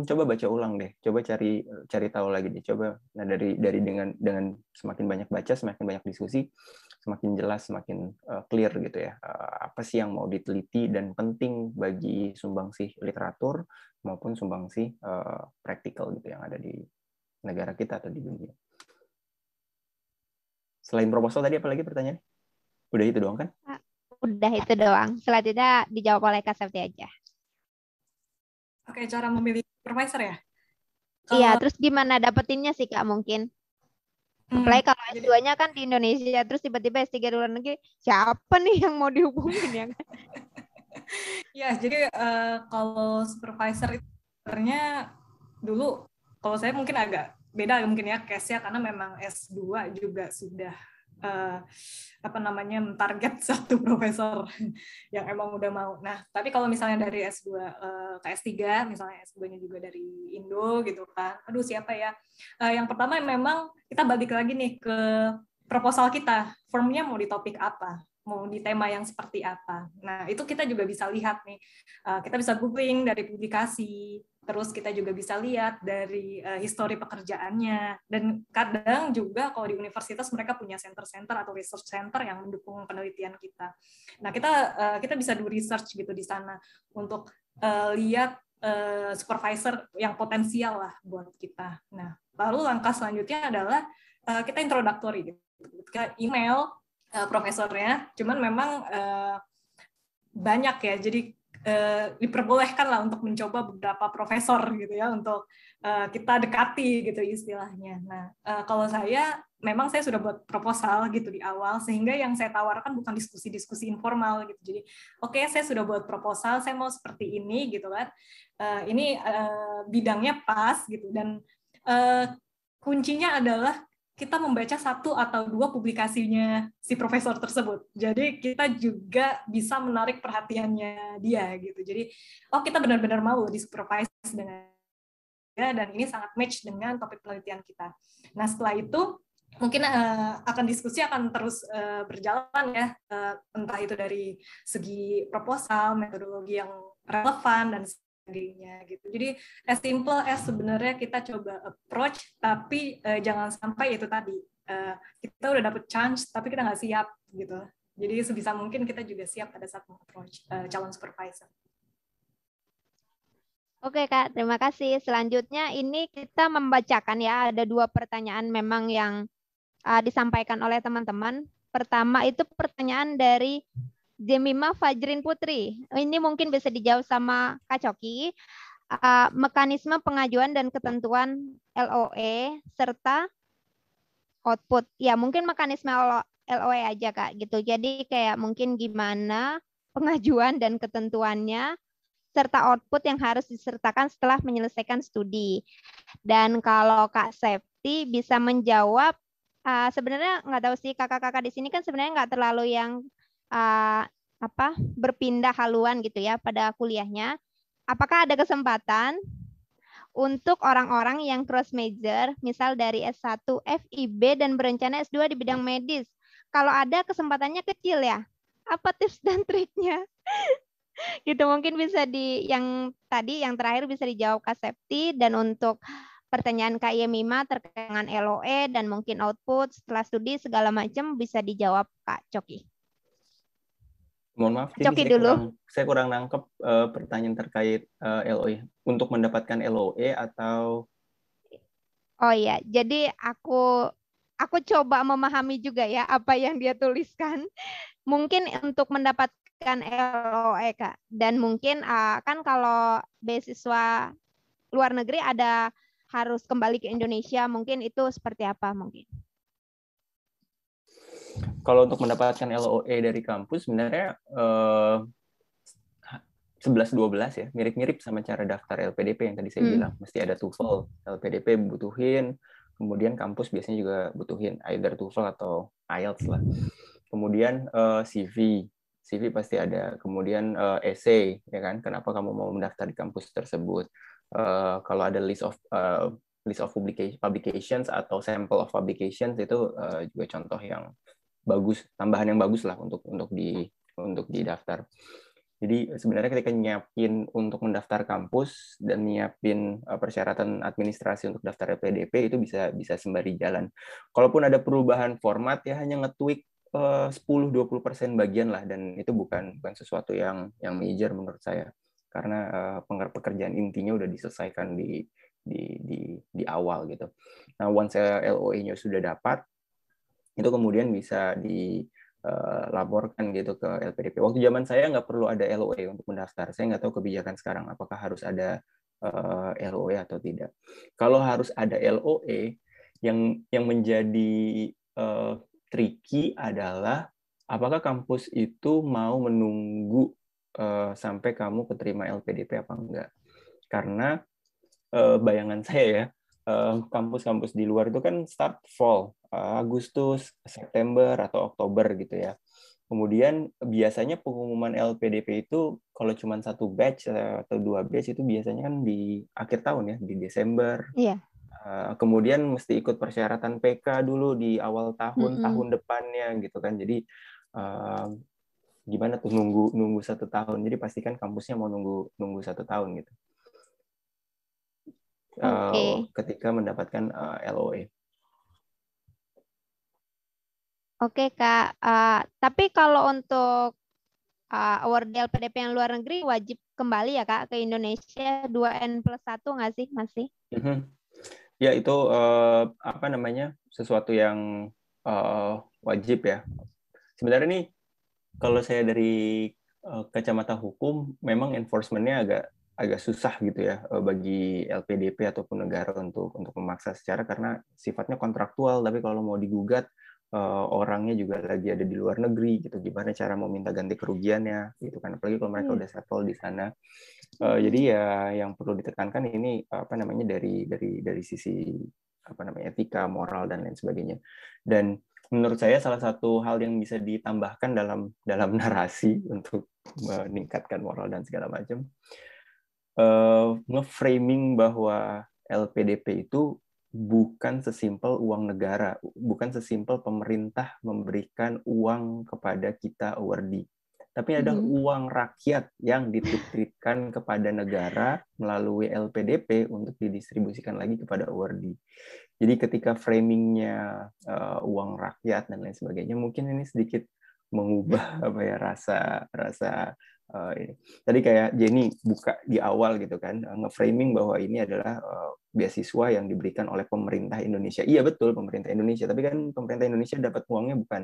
coba baca ulang deh, coba cari tahu lagi deh, coba. Nah dari dengan semakin banyak baca, semakin banyak diskusi, semakin jelas, semakin clear gitu ya, apa sih yang mau diteliti dan penting bagi sumbangsih literatur maupun sumbangsih praktikal gitu yang ada di negara kita atau di dunia. Selain proposal tadi apa lagi pertanyaannya? Udah itu doang kan? Udah itu doang. Selanjutnya dijawab oleh Kak Septi aja. Oke, cara memilih supervisor ya. Iya, Kalau terus gimana dapetinnya sih Kak mungkin? hmm, Apalagi kalau jadi S2-nya kan di Indonesia, terus tiba-tiba S3 di luar negeri, siapa nih yang mau dihubungin ya kan? ya, jadi kalau supervisor itu sebenarnya dulu kalau saya mungkin agak beda mungkin ya case-nya karena memang S2 juga sudah eh, apa namanya target satu profesor yang emang udah mau. Nah, tapi kalau misalnya dari S2 ke S3, misalnya S2-nya juga dari Indo gitu kan. Aduh, siapa ya? Yang pertama memang kita balik lagi nih ke proposal kita. Formnya mau di topik apa? Mau di tema yang seperti apa. Nah, itu kita juga bisa lihat nih. Kita bisa googling dari publikasi, terus kita juga bisa lihat dari histori pekerjaannya. Dan kadang juga kalau di universitas mereka punya center-center atau research center yang mendukung penelitian kita. Nah, kita bisa do research gitu di sana untuk lihat supervisor yang potensial lah buat kita. Nah, lalu langkah selanjutnya adalah kita introductory gitu. Kita email profesornya, cuman memang banyak ya, jadi diperbolehkan lah untuk mencoba beberapa profesor gitu ya, untuk kita dekati gitu istilahnya. Nah, kalau saya, memang saya sudah buat proposal gitu di awal, sehingga yang saya tawarkan bukan diskusi-diskusi informal gitu. Jadi, oke, saya sudah buat proposal, saya mau seperti ini gitu kan, ini bidangnya pas gitu, dan kuncinya adalah kita membaca satu atau dua publikasinya si profesor tersebut. Jadi kita juga bisa menarik perhatiannya dia gitu. Jadi kita benar-benar mau disupervise dengan dia dan ini sangat match dengan topik penelitian kita. Nah, setelah itu mungkin akan diskusi akan terus berjalan ya, entah itu dari segi proposal, metodologi yang relevan dan sebagainya gitu. Jadi as simple as sebenarnya kita coba approach, tapi jangan sampai itu tadi kita udah dapet chance tapi kita nggak siap gitu. Jadi sebisa mungkin kita juga siap pada saat approach calon supervisor. Oke Kak, terima kasih. Selanjutnya ini kita membacakan ya, ada 2 pertanyaan memang yang disampaikan oleh teman-teman. Pertama itu pertanyaan dari Jemima Fajrin Putri. Ini mungkin bisa dijawab sama Kak Coki. Mekanisme pengajuan dan ketentuan LOE serta output. Ya, mungkin mekanisme LOE aja, Kak, gitu. Jadi kayak mungkin gimana pengajuan dan ketentuannya serta output yang harus disertakan setelah menyelesaikan studi. Dan kalau Kak Septi bisa menjawab, sebenarnya nggak tahu sih kakak-kakak di sini kan sebenarnya nggak terlalu yang berpindah haluan gitu ya pada kuliahnya. Apakah ada kesempatan untuk orang-orang yang cross major, misal dari S1 FIB dan berencana S2 di bidang medis? Kalau ada kesempatannya kecil ya. Apa tips dan triknya? Gitu mungkin bisa yang tadi yang terakhir bisa dijawab Kak Septi, dan untuk pertanyaan Kak Yemima terkait dengan LOE dan mungkin output setelah studi segala macam bisa dijawab Kak Coki. Mohon maaf, ini Coki dulu. saya kurang nangkep pertanyaan terkait LOE. Untuk mendapatkan LOE atau... Oh iya, jadi aku coba memahami juga ya apa yang dia tuliskan. Mungkin untuk mendapatkan LOE Kak, dan mungkin kan kalau beasiswa luar negeri ada harus kembali ke Indonesia, mungkin itu seperti apa mungkin? Kalau untuk mendapatkan LOE dari kampus sebenarnya 11-12 ya, mirip-mirip sama cara daftar LPDP yang tadi saya bilang. Mesti ada TOEFL, LPDP butuhin, kemudian kampus biasanya juga butuhin either TOEFL atau IELTS lah. Kemudian CV pasti ada. Kemudian essay, ya kan? Kenapa kamu mau mendaftar di kampus tersebut? Kalau ada list of publications atau sample of publications itu juga contoh yang bagus, tambahan yang bagus lah untuk didaftar. Jadi sebenarnya ketika nyiapin untuk mendaftar kampus dan nyiapin persyaratan administrasi untuk daftar LPDP itu bisa sembari jalan. Kalaupun ada perubahan format ya hanya nge-tweak 10-20% bagian lah, dan itu bukan sesuatu yang major menurut saya, karena pekerjaan intinya udah diselesaikan di awal gitu. Nah, once LOE-nya sudah dapat, itu kemudian bisa dilaporkan gitu ke LPDP. Waktu zaman saya nggak perlu ada LOE untuk mendaftar. Saya nggak tahu kebijakan sekarang apakah harus ada LOE atau tidak. Kalau harus ada LOE, yang menjadi tricky adalah apakah kampus itu mau menunggu sampai kamu keterima LPDP apa enggak. Karena bayangan saya ya, kampus-kampus di luar itu kan start fall, Agustus, September, atau Oktober gitu ya. Kemudian biasanya pengumuman LPDP itu kalau cuma satu batch atau 2 batch itu biasanya kan di akhir tahun ya, di Desember. Iya. Kemudian mesti ikut persyaratan PK dulu di awal tahun depannya gitu kan. Jadi gimana tuh nunggu 1 tahun. Jadi pastikan kampusnya mau nunggu 1 tahun gitu. Ketika mendapatkan LOE. Oke, Kak. Tapi kalau untuk award LPDP yang luar negeri wajib kembali ya, Kak, ke Indonesia 2N+1 nggak sih? Masih? Ya, itu apa namanya, sesuatu yang wajib ya. Sebenarnya nih, kalau saya dari kacamata hukum, memang enforcement-nya agak susah gitu ya bagi LPDP ataupun negara untuk memaksa secara, karena sifatnya kontraktual. Tapi kalau mau digugat, orangnya juga lagi ada di luar negeri gitu, gimana cara mau minta ganti kerugiannya gitu kan, apalagi kalau mereka udah settle di sana. Jadi ya yang perlu ditekankan ini apa namanya, dari sisi apa namanya, etika, moral, dan lain sebagainya. Dan menurut saya salah satu hal yang bisa ditambahkan dalam narasi untuk meningkatkan moral dan segala macam, nge-framing bahwa LPDP itu bukan sesimpel uang negara, bukan sesimpel pemerintah memberikan uang kepada kita awardee, tapi ada uang rakyat yang dititipkan kepada negara melalui LPDP untuk didistribusikan lagi kepada awardee. Jadi ketika framingnya uang rakyat dan lain sebagainya, mungkin ini sedikit mengubah apa ya, rasa ini. Tadi kayak Jenny buka di awal gitu kan, nge-framing bahwa ini adalah beasiswa yang diberikan oleh pemerintah Indonesia. Iya betul, pemerintah Indonesia, tapi kan pemerintah Indonesia dapat uangnya bukan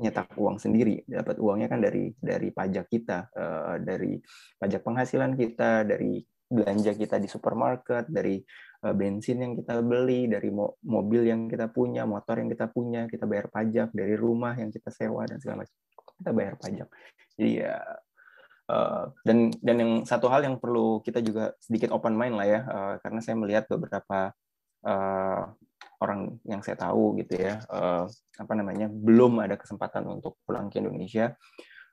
nyetak uang sendiri, dapat uangnya kan dari pajak kita, dari pajak penghasilan kita, dari belanja kita di supermarket, dari bensin yang kita beli, dari mobil yang kita punya, motor yang kita punya, kita bayar pajak, dari rumah yang kita sewa dan segala macam, kita bayar pajak. Jadi ya, dan yang satu hal yang perlu kita juga sedikit open mind lah ya, karena saya melihat beberapa orang yang saya tahu gitu ya, apa namanya, belum ada kesempatan untuk pulang ke Indonesia.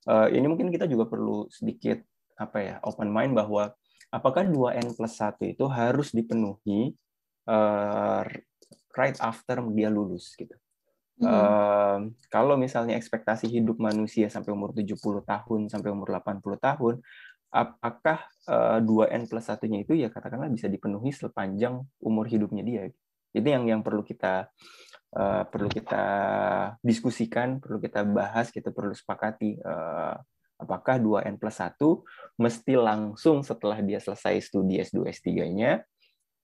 Ini mungkin kita juga perlu sedikit apa ya, open mind bahwa apakah 2N+1 itu harus dipenuhi right after dia lulus gitu. Kalau misalnya ekspektasi hidup manusia sampai umur 70 tahun sampai umur 80 tahun, apakah 2N+1-nya itu ya katakanlah bisa dipenuhi sepanjang umur hidupnya dia? Itu yang perlu kita diskusikan, perlu kita bahas, kita perlu sepakati. Apakah 2N+1 mesti langsung setelah dia selesai studi S2, S3-nya,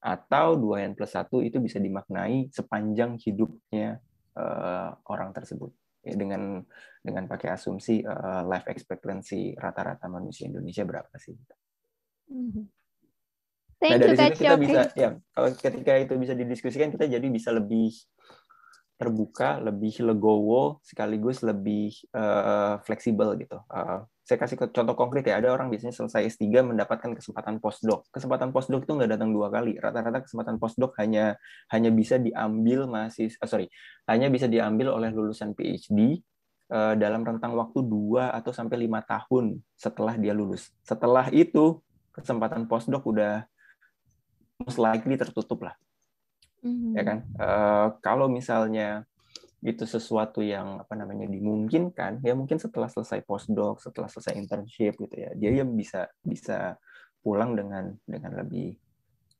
atau 2N+1 itu bisa dimaknai sepanjang hidupnya orang tersebut, ya, dengan pakai asumsi life expectancy rata-rata manusia Indonesia berapa sih? Nah, dari situ kita bisa, ya, kalau ketika itu bisa didiskusikan, kita jadi bisa lebih terbuka, lebih legowo, sekaligus lebih fleksibel gitu. Saya kasih contoh konkret ya, ada orang biasanya selesai S3 mendapatkan kesempatan postdoc. Kesempatan postdoc itu nggak datang 2 kali. Rata-rata kesempatan postdoc hanya bisa diambil hanya bisa diambil oleh lulusan PhD dalam rentang waktu 2 atau sampai 5 tahun setelah dia lulus. Setelah itu, kesempatan postdoc udah most likely tertutup lah. Ya kan? Kalau misalnya itu sesuatu yang apa namanya dimungkinkan, ya mungkin setelah selesai postdoc, setelah selesai internship gitu ya, dia bisa pulang dengan lebih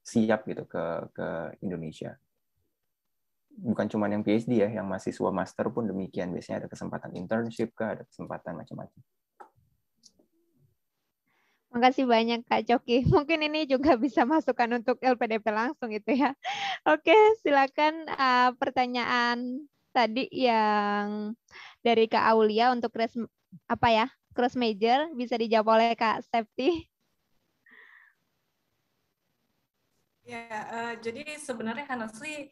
siap gitu ke Indonesia. Bukan cuma yang PhD ya, yang mahasiswa master pun demikian, biasanya ada kesempatan internship kah, ada kesempatan macam-macam. Makasih banyak Kak Coki. Mungkin ini juga bisa masukan untuk LPDP langsung gitu ya. Oke, silakan pertanyaan tadi yang dari Kak Aulia untuk cross major bisa dijawab oleh Kak Septi. Ya, jadi sebenarnya honestly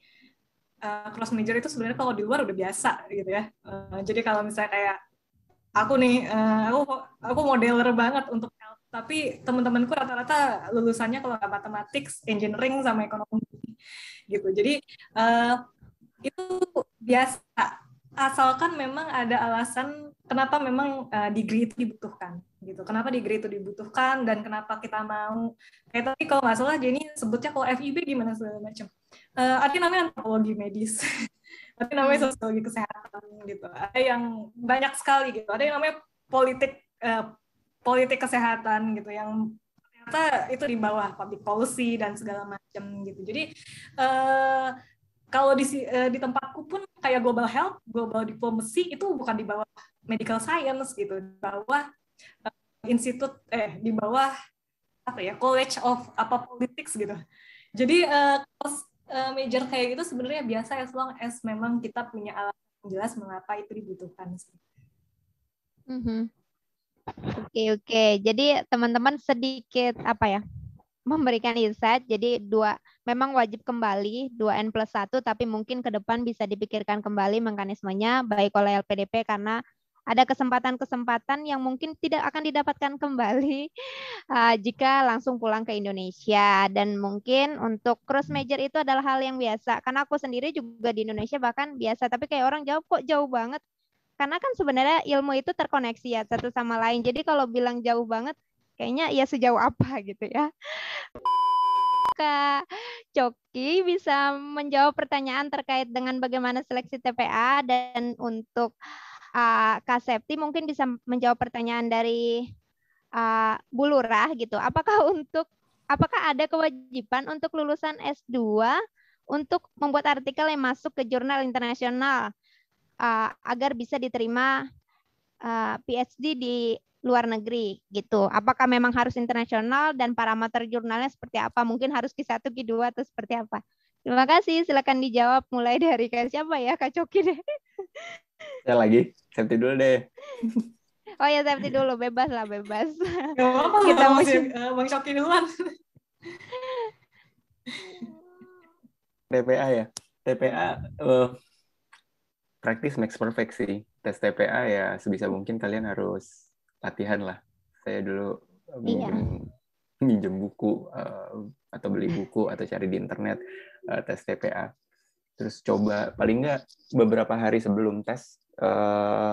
cross major itu sebenarnya kalau di luar udah biasa gitu ya. Jadi kalau misalnya kayak aku nih, aku modeler banget untuk health, tapi teman-temanku rata-rata lulusannya kalau nggak mathematics, engineering sama ekonomi gitu. Jadi itu biasa, asalkan memang ada alasan kenapa memang degree itu dibutuhkan gitu. Kenapa degree itu dibutuhkan dan kenapa kita mau, kayak tadi kalau nggak salah Jenny sebutnya kalau FIB gimana segala macam. Ada namanya antropologi medis. Ada namanya sosiologi kesehatan gitu. Ada yang banyak sekali gitu. Ada yang namanya politik kesehatan gitu yang ternyata itu di bawah public policy dan segala macam gitu. Jadi kalau di tempatku pun kayak global health, global diplomacy itu bukan di bawah medical science gitu, di bawah di bawah apa ya, college of apa politics gitu. Jadi major kayak gitu sebenarnya biasa as long as memang kita punya alasan jelas mengapa itu dibutuhkan. Oke. Jadi teman-teman sedikit apa ya? Memberikan insight. Jadi memang wajib kembali 2N+1, tapi mungkin ke depan bisa dipikirkan kembali mekanismenya baik oleh LPDP karena ada kesempatan-kesempatan yang mungkin tidak akan didapatkan kembali jika langsung pulang ke Indonesia. Dan mungkin untuk cross major itu adalah hal yang biasa. Karena aku sendiri juga di Indonesia bahkan biasa, tapi kayak orang jawab kok jauh banget. Karena kan sebenarnya ilmu itu terkoneksi ya satu sama lain. Jadi kalau bilang jauh banget, kayaknya ya sejauh apa gitu ya. Kak Coki bisa menjawab pertanyaan terkait dengan bagaimana seleksi TPA, dan untuk Kak Septi mungkin bisa menjawab pertanyaan dari Bu Lurah gitu. Apakah ada kewajiban untuk lulusan S2 untuk membuat artikel yang masuk ke jurnal internasional agar bisa diterima PhD di luar negeri gitu. Apakah memang harus internasional dan parameter jurnalnya seperti apa? Mungkin harus Q1, Q2 atau seperti apa? Terima kasih. Silakan dijawab mulai dari siapa ya, Kak Coki deh. Saya lagi, Septi dulu deh. Oh ya, Septi dulu, bebas lah, bebas. Gak apa-apa, Kita masih Bang Coki duluan. TPA ya. TPA practice makes perfect sih. Tes TPA ya sebisa mungkin kalian harus latihan lah. Saya dulu minjem buku atau beli buku atau cari di internet tes TPA. Terus coba paling nggak beberapa hari sebelum tes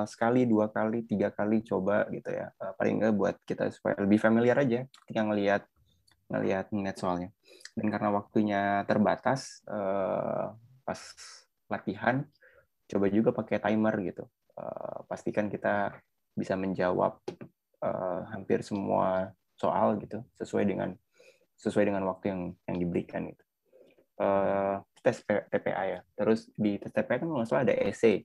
sekali, 2 kali, 3 kali coba gitu ya. Paling nggak buat kita supaya lebih familiar aja ketika ngelihat soalnya. Dan karena waktunya terbatas pas latihan, coba juga pakai timer gitu. Pastikan kita bisa menjawab hampir semua soal gitu sesuai dengan waktu yang diberikan gitu. Tes TPA ya. Terus di tes TPA kan nggak salah ada essay.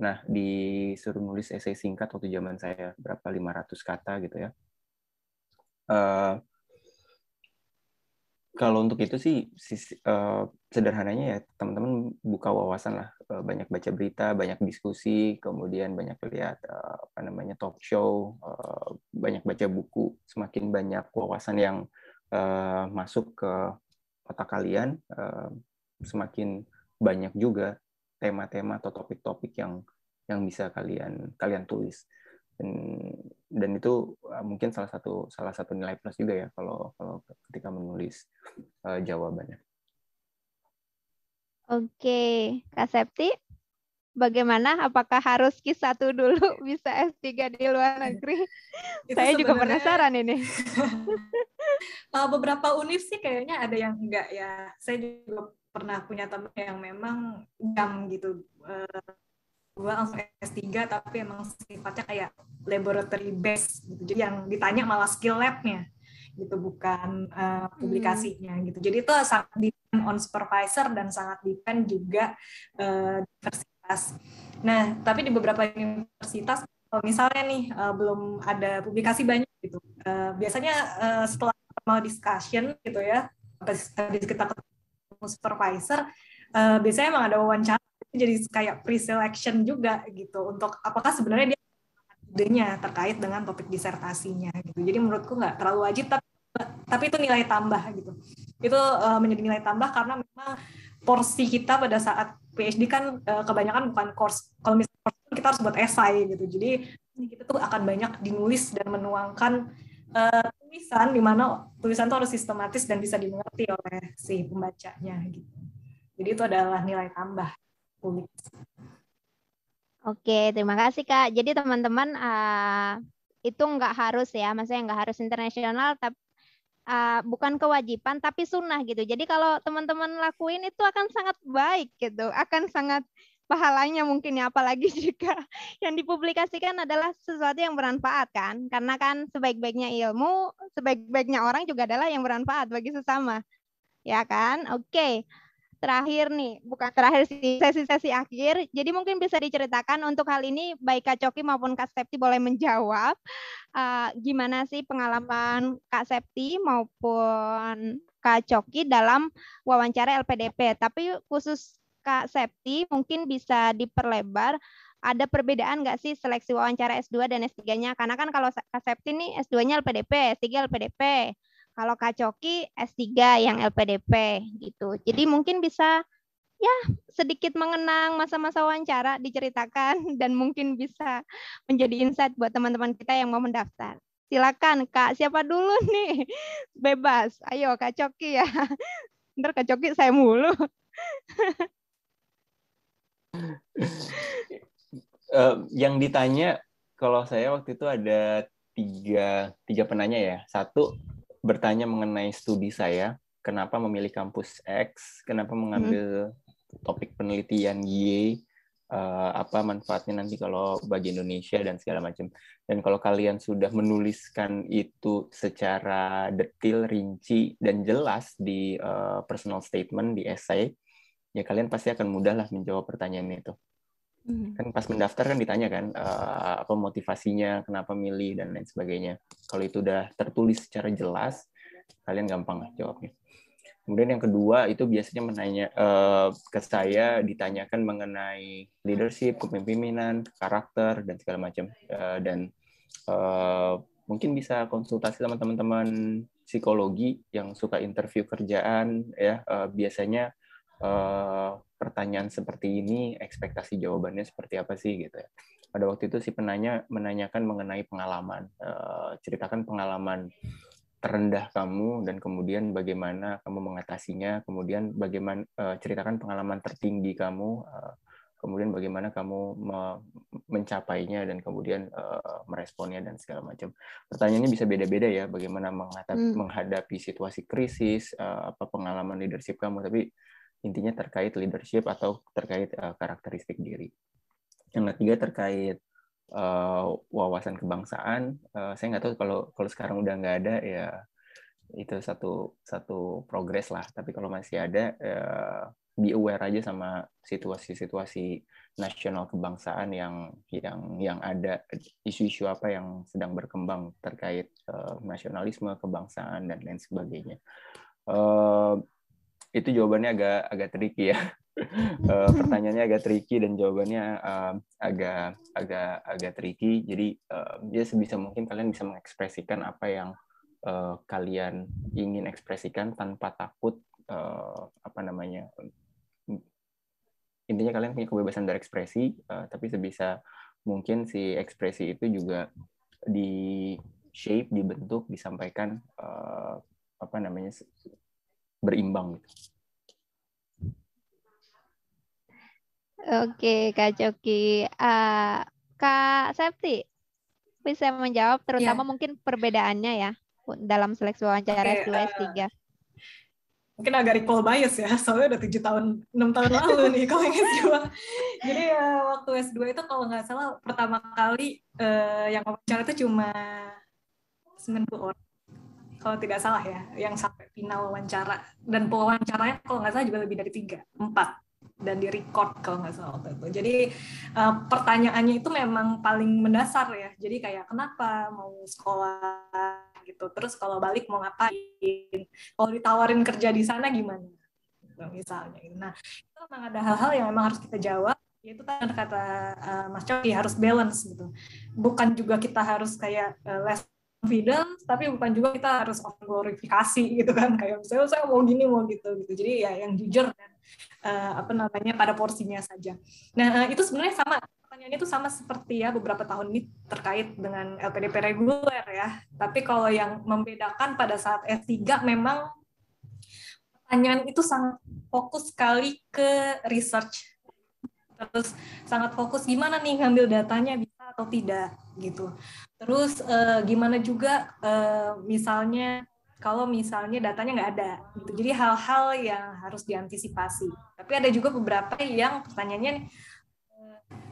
Nah, disuruh nulis essay singkat waktu zaman saya berapa 500 kata gitu ya. Kalau untuk itu sih sederhananya ya teman-teman buka wawasan lah, banyak baca berita, banyak diskusi, kemudian banyak lihat talk show, banyak baca buku. Semakin banyak wawasan yang masuk ke otak kalian, semakin banyak juga tema-tema atau topik-topik yang bisa kalian tulis. Dan itu mungkin salah satu nilai plus juga ya kalau ketika menulis jawabannya. Oke, Kak Septi, bagaimana? Apakah harus Q1 dulu bisa S3 di luar negeri? Saya juga penasaran ini. Beberapa univ sih kayaknya ada yang enggak ya. Saya juga pernah punya teman yang memang jam gitu. Gue langsung S3 tapi emang sifatnya kayak laboratory based gitu. Jadi yang ditanya malah skill lab-nya gitu, bukan publikasinya gitu. Jadi itu sangat depend on supervisor dan sangat depend juga universitas. Nah, tapi di beberapa universitas kalau misalnya nih belum ada publikasi banyak gitu. Biasanya setelah formal discussion gitu ya, habis kita ketemu supervisor, biasanya emang ada wawancara, jadi kayak pre-selection juga gitu untuk apakah sebenarnya dia idenya terkait dengan topik disertasinya gitu. Jadi menurutku nggak terlalu wajib, tapi itu nilai tambah gitu. itu menjadi nilai tambah karena memang porsi kita pada saat PhD kan kebanyakan bukan course. Kalau misalnya course kita harus buat esai gitu. Jadi kita tuh akan banyak dinulis dan menuangkan tulisan, di mana tulisan itu harus sistematis dan bisa dimengerti oleh si pembacanya gitu. Jadi itu adalah nilai tambah publikasi. Oke, terima kasih Kak. Jadi teman-teman itu nggak harus ya, maksudnya nggak harus internasional, tapi bukan kewajiban tapi sunnah gitu. Jadi kalau teman-teman lakuin itu akan sangat baik gitu, akan sangat pahalanya mungkin ya, apalagi jika yang dipublikasikan adalah sesuatu yang bermanfaat kan, karena kan sebaik-baiknya ilmu, sebaik-baiknya orang juga adalah yang bermanfaat bagi sesama, ya kan? Oke. Terakhir nih, bukan terakhir sih, sesi-sesi akhir. Jadi mungkin bisa diceritakan untuk hal ini, baik Kak Coki maupun Kak Septi boleh menjawab. Gimana sih pengalaman Kak Septi maupun Kak Coki dalam wawancara LPDP. Tapi khusus Kak Septi mungkin bisa diperlebar. Ada perbedaan nggak sih seleksi wawancara S2 dan S3-nya? Karena kan kalau Kak Septi nih S2-nya LPDP, S3 LPDP. Kalau Kak Coki S3 yang LPDP gitu. Jadi mungkin bisa ya sedikit mengenang masa-masa wawancara diceritakan dan mungkin bisa menjadi insight buat teman-teman kita yang mau mendaftar. Silakan Kak, siapa dulu nih? Bebas. Ayo Kak Coki ya. Ntar Kak Coki saya mulu. Yang ditanya, kalau saya waktu itu ada tiga penanya ya. Satu bertanya mengenai studi saya, kenapa memilih kampus X, kenapa mengambil topik penelitian Y, apa manfaatnya nanti kalau bagi Indonesia dan segala macam. Dan kalau kalian sudah menuliskan itu secara detail, rinci, dan jelas di personal statement, di essay, ya kalian pasti akan mudah lah menjawab pertanyaan itu. Kan pas mendaftar kan ditanya kan apa motivasinya, kenapa milih dan lain sebagainya. Kalau itu udah tertulis secara jelas, kalian gampang lah jawabnya. Kemudian yang kedua itu biasanya menanya ke saya, ditanyakan mengenai leadership, kepemimpinan, karakter dan segala macam. Dan mungkin bisa konsultasi sama teman-teman psikologi yang suka interview kerjaan ya. Biasanya pertanyaan seperti ini, ekspektasi jawabannya seperti apa sih gitu ya. Pada waktu itu si penanya menanyakan mengenai pengalaman, ceritakan pengalaman terendah kamu dan kemudian bagaimana kamu mengatasinya, kemudian bagaimana ceritakan pengalaman tertinggi kamu, kemudian bagaimana kamu mencapainya dan kemudian meresponnya dan segala macam. Pertanyaannya bisa beda-beda ya, bagaimana menghadapi situasi krisis, apa pengalaman leadership kamu, tapi intinya terkait leadership atau terkait karakteristik diri. Yang ketiga terkait wawasan kebangsaan. Saya nggak tahu kalau sekarang udah nggak ada ya, itu satu progres lah. Tapi kalau masih ada, be aware aja sama situasi-situasi nasional kebangsaan yang ada, isu-isu apa yang sedang berkembang terkait nasionalisme, kebangsaan dan lain sebagainya. Itu jawabannya agak tricky ya. Pertanyaannya agak tricky dan jawabannya agak tricky. Jadi ya sebisa mungkin kalian bisa mengekspresikan apa yang kalian ingin ekspresikan tanpa takut intinya kalian punya kebebasan berekspresi, tapi sebisa mungkin si ekspresi itu juga di shape, dibentuk, disampaikan berimbang gitu. Oke, Kak Coki. Kak Septi bisa menjawab terutama mungkin perbedaannya ya dalam seleksi wawancara S2, S3. Mungkin agak recall bias ya, soalnya udah 6 tahun lalu nih kalau yang S2. Jadi waktu S2 itu kalau nggak salah pertama kali yang wawancara itu cuma 90 orang. Kalau tidak salah ya, yang sampai final wawancara. Dan pewawancaranya kalau nggak salah juga lebih dari 4. Dan di-record kalau nggak salah waktu itu. Jadi pertanyaannya itu memang paling mendasar ya. Jadi kayak kenapa mau sekolah gitu. Terus kalau balik mau ngapain. Kalau ditawarin kerja di sana gimana. Misalnya. Nah, itu memang ada hal-hal yang memang harus kita jawab. Yaitu kata Mas Coki harus balance gitu. Bukan juga kita harus kayak confidence, tapi bukan juga kita harus glorifikasi gitu kan, kayak misalnya saya mau gini mau gitu. Jadi ya yang jujur dan pada porsinya saja. Nah itu sebenarnya sama, pertanyaannya itu sama seperti ya beberapa tahun ini terkait dengan LPDP reguler ya. Tapi kalau yang membedakan pada saat S3 memang pertanyaan itu sangat fokus sekali ke research. Terus sangat fokus gimana nih ngambil datanya bisa atau tidak gitu. Terus gimana juga misalnya kalau misalnya datanya nggak ada gitu. Jadi hal-hal yang harus diantisipasi. Tapi ada juga beberapa yang pertanyaannya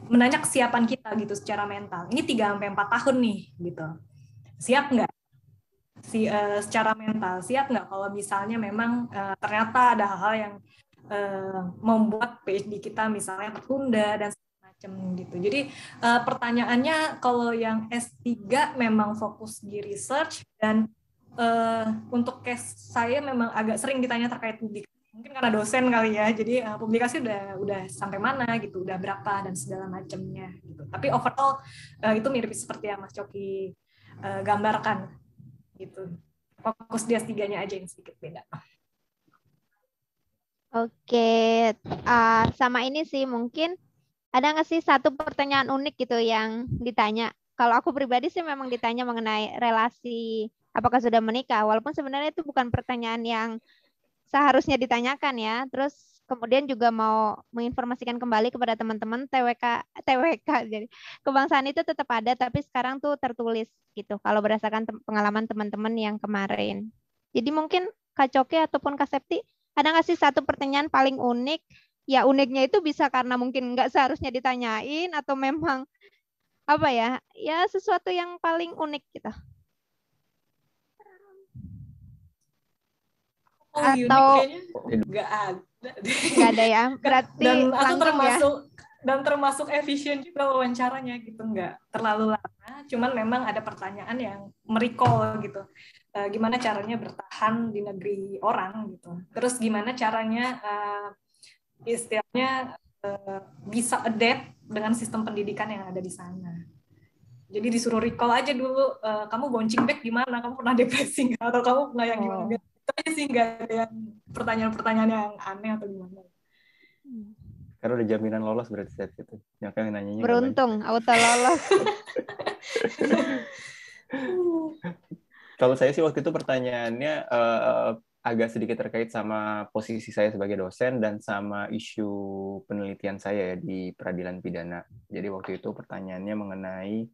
menanya kesiapan kita gitu secara mental. Ini 3-4 tahun nih gitu. Siap nggak? Secara mental siap nggak kalau misalnya memang ternyata ada hal-hal yang membuat PhD kita misalnya tertunda dan macam gitu. Jadi pertanyaannya kalau yang S3 memang fokus di research dan untuk case saya memang agak sering ditanya terkait publikasi. Mungkin karena dosen kali ya. Jadi publikasi udah sampai mana gitu, udah berapa dan segala macamnya gitu. Tapi overall itu mirip seperti yang Mas Coki gambarkan gitu. Fokus di S3-nya aja yang sedikit beda. Oke, sama ini sih mungkin ada nggak sih satu pertanyaan unik gitu yang ditanya? Kalau aku pribadi sih memang ditanya mengenai relasi apakah sudah menikah, walaupun sebenarnya itu bukan pertanyaan yang seharusnya ditanyakan ya. Terus kemudian juga mau menginformasikan kembali kepada teman-teman TWK jadi kebangsaan itu tetap ada tapi sekarang tuh tertulis gitu kalau berdasarkan pengalaman teman-teman yang kemarin. Jadi mungkin Kak Coke ataupun Kak Septi ada nggak sih satu pertanyaan paling unik? Ya uniknya itu bisa karena mungkin nggak seharusnya ditanyain atau memang apa ya? Ya sesuatu yang paling unik gitu. Atau nggak ada. Nggak ada ya. Berarti dan aku langgeng termasuk efisien juga wawancaranya gitu, nggak terlalu lama. Cuman memang ada pertanyaan yang merecall gitu. Gimana caranya bertahan di negeri orang gitu. Terus gimana caranya istilahnya bisa adapt dengan sistem pendidikan yang ada di sana. Jadi disuruh recall aja dulu, kamu bouncing back gimana, kamu pernah depresi nggak, atau kamu pernah yang gimana? Itu aja sih, nggak ada yang pertanyaan-pertanyaan yang aneh atau gimana. Karena udah jaminan lolos berarti saat itu. Yang kan nanyanya beruntung, auto lolos. Kalau saya sih waktu itu pertanyaannya agak sedikit terkait sama posisi saya sebagai dosen dan sama isu penelitian saya ya di peradilan pidana. Jadi waktu itu pertanyaannya mengenai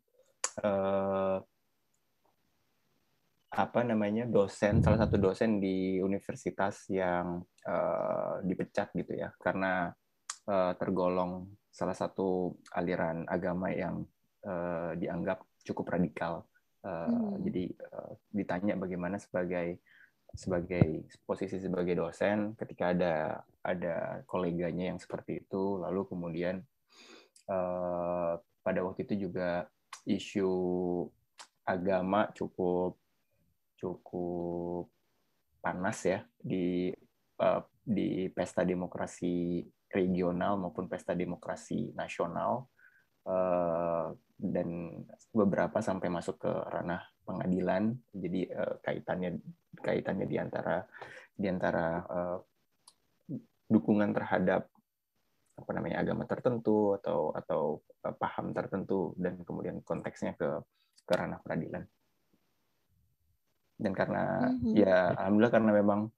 salah satu dosen di universitas yang dipecat gitu ya karena tergolong salah satu aliran agama yang dianggap cukup radikal. Jadi ditanya bagaimana sebagai posisi sebagai dosen ketika ada koleganya yang seperti itu, lalu kemudian pada waktu itu juga isu agama cukup panas ya di pesta demokrasi regional maupun pesta demokrasi nasional, dan beberapa sampai masuk ke ranah pengadilan. Jadi kaitannya di antara dukungan terhadap agama tertentu atau paham tertentu dan kemudian konteksnya ke ranah peradilan. Dan karena ya alhamdulillah karena memang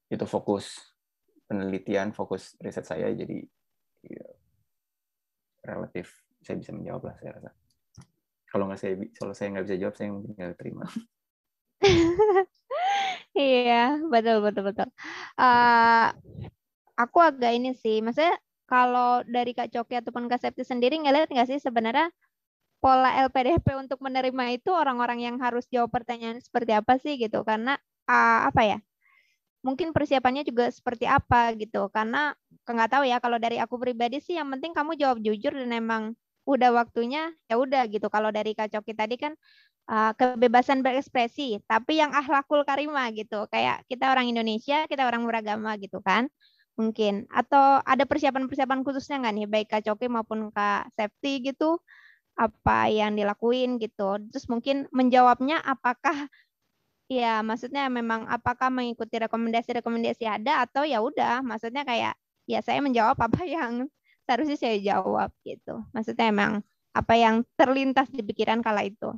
itu fokus penelitian, fokus riset saya, jadi ya, relatif saya bisa menjawab lah saya rasa. Kalau saya nggak bisa jawab, saya mungkin nggak terima. Iya, betul. Aku agak ini sih, maksudnya kalau dari Kak Coki ataupun Kak Septi sendiri ngeliat nggak sih sebenarnya pola LPDP untuk menerima itu orang-orang yang harus jawab pertanyaan seperti apa sih gitu? Karena apa ya? Mungkin persiapannya juga seperti apa gitu. Karena nggak tahu ya, kalau dari aku pribadi sih yang penting kamu jawab jujur dan emang udah waktunya ya udah gitu. Kalau dari Kak Coki tadi kan kebebasan berekspresi, tapi yang akhlakul karimah gitu. Kayak kita orang Indonesia, kita orang beragama gitu kan. Mungkin. Atau ada persiapan-persiapan khususnya nggak nih, baik Kak Coki maupun Kak Septi gitu, apa yang dilakuin gitu. Terus mungkin menjawabnya apakah ya maksudnya memang apakah mengikuti rekomendasi-rekomendasi ada atau ya udah maksudnya kayak ya saya menjawab apa yang seharusnya saya jawab gitu. Maksudnya emang apa yang terlintas di pikiran kala itu.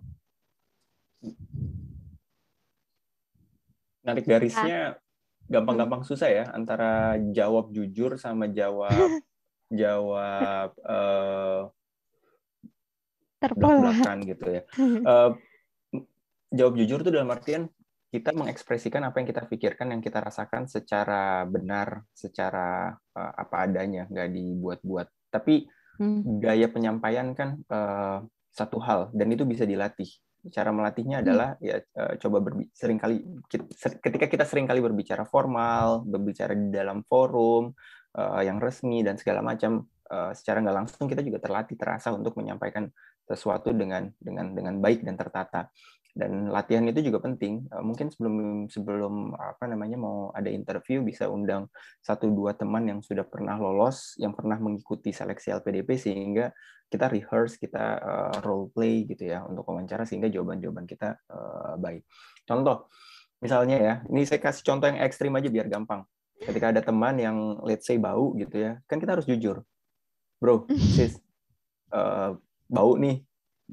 Narik garisnya gampang-gampang susah ya antara jawab jujur sama jawab belak-belakan gitu ya. Jawab jujur itu dalam artian kita mengekspresikan apa yang kita pikirkan, yang kita rasakan secara benar, secara apa adanya, nggak dibuat-buat. Tapi gaya penyampaian kan satu hal, dan itu bisa dilatih. Cara melatihnya adalah ya coba ketika kita seringkali berbicara formal, berbicara di dalam forum yang resmi dan segala macam, secara nggak langsung kita juga terasa untuk menyampaikan sesuatu dengan baik dan tertata. Dan latihan itu juga penting. Mungkin sebelum apa namanya mau ada interview bisa undang 1-2 teman yang sudah pernah lolos, yang pernah mengikuti seleksi LPDP, sehingga kita rehearse, kita role play gitu ya untuk wawancara, sehingga jawaban-jawaban kita baik. Contoh, misalnya ya, ini saya kasih contoh yang ekstrim aja biar gampang. Ketika ada teman yang let's say bau gitu ya, kan kita harus jujur. Bro, sis, bau nih,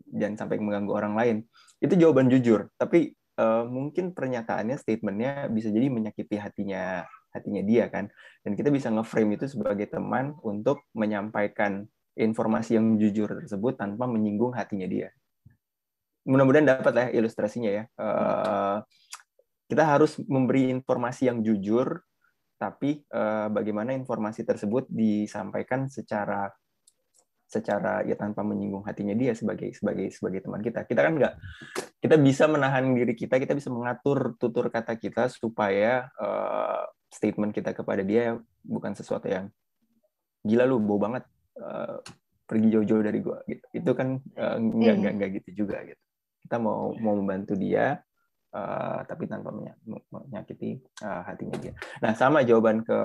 jangan sampai mengganggu orang lain. Itu jawaban jujur, tapi mungkin pernyataannya, statementnya bisa jadi menyakiti hatinya dia kan. Dan kita bisa nge-frame itu sebagai teman untuk menyampaikan informasi yang jujur tersebut tanpa menyinggung hatinya dia. Mudah-mudahan dapat lah ilustrasinya ya. Kita harus memberi informasi yang jujur, tapi bagaimana informasi tersebut disampaikan secara ya tanpa menyinggung hatinya dia sebagai teman kita. Kita kan kita bisa menahan diri kita bisa mengatur tutur kata kita supaya statement kita kepada dia bukan sesuatu yang gila lu bau banget, pergi jauh-jauh dari gua gitu. Itu kan enggak gitu juga gitu. Kita mau membantu dia tapi tanpa menyakiti hatinya dia. Nah, sama jawaban ke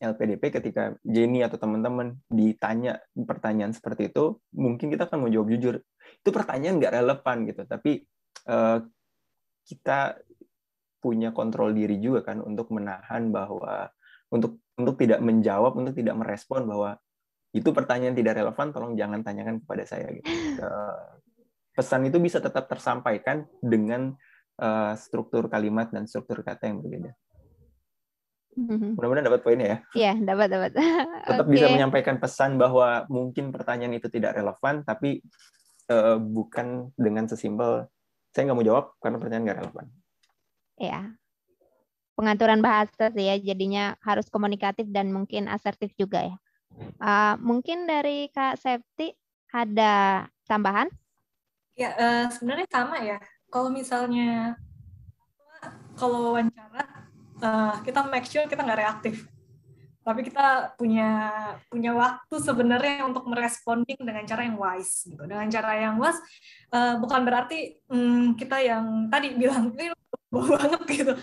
LPDP ketika Jenny atau teman-teman ditanya pertanyaan seperti itu, mungkin kita akan mau jawab jujur. Itu pertanyaan nggak relevan gitu, tapi kita punya kontrol diri juga kan untuk menahan bahwa untuk tidak menjawab, untuk tidak merespon bahwa itu pertanyaan tidak relevan, tolong jangan tanyakan kepada saya gitu. Pesan itu bisa tetap tersampaikan dengan struktur kalimat dan struktur kata yang berbeda. Mudah-mudahan dapat poinnya ya. Iya, dapat. Tetap bisa menyampaikan pesan bahwa mungkin pertanyaan itu tidak relevan, tapi bukan dengan sesimpel saya nggak mau jawab karena pertanyaan nggak relevan. Iya. Pengaturan bahasa sih ya, jadinya harus komunikatif dan mungkin asertif juga ya. Mungkin dari Kak Septi ada tambahan? Ya, sebenarnya sama ya. Kalau misalnya kalau wawancara kita make sure kita nggak reaktif, tapi kita punya waktu sebenarnya untuk meresponding dengan cara yang wise gitu. Dengan cara yang wise bukan berarti kita yang tadi bilang ini bau banget gitu,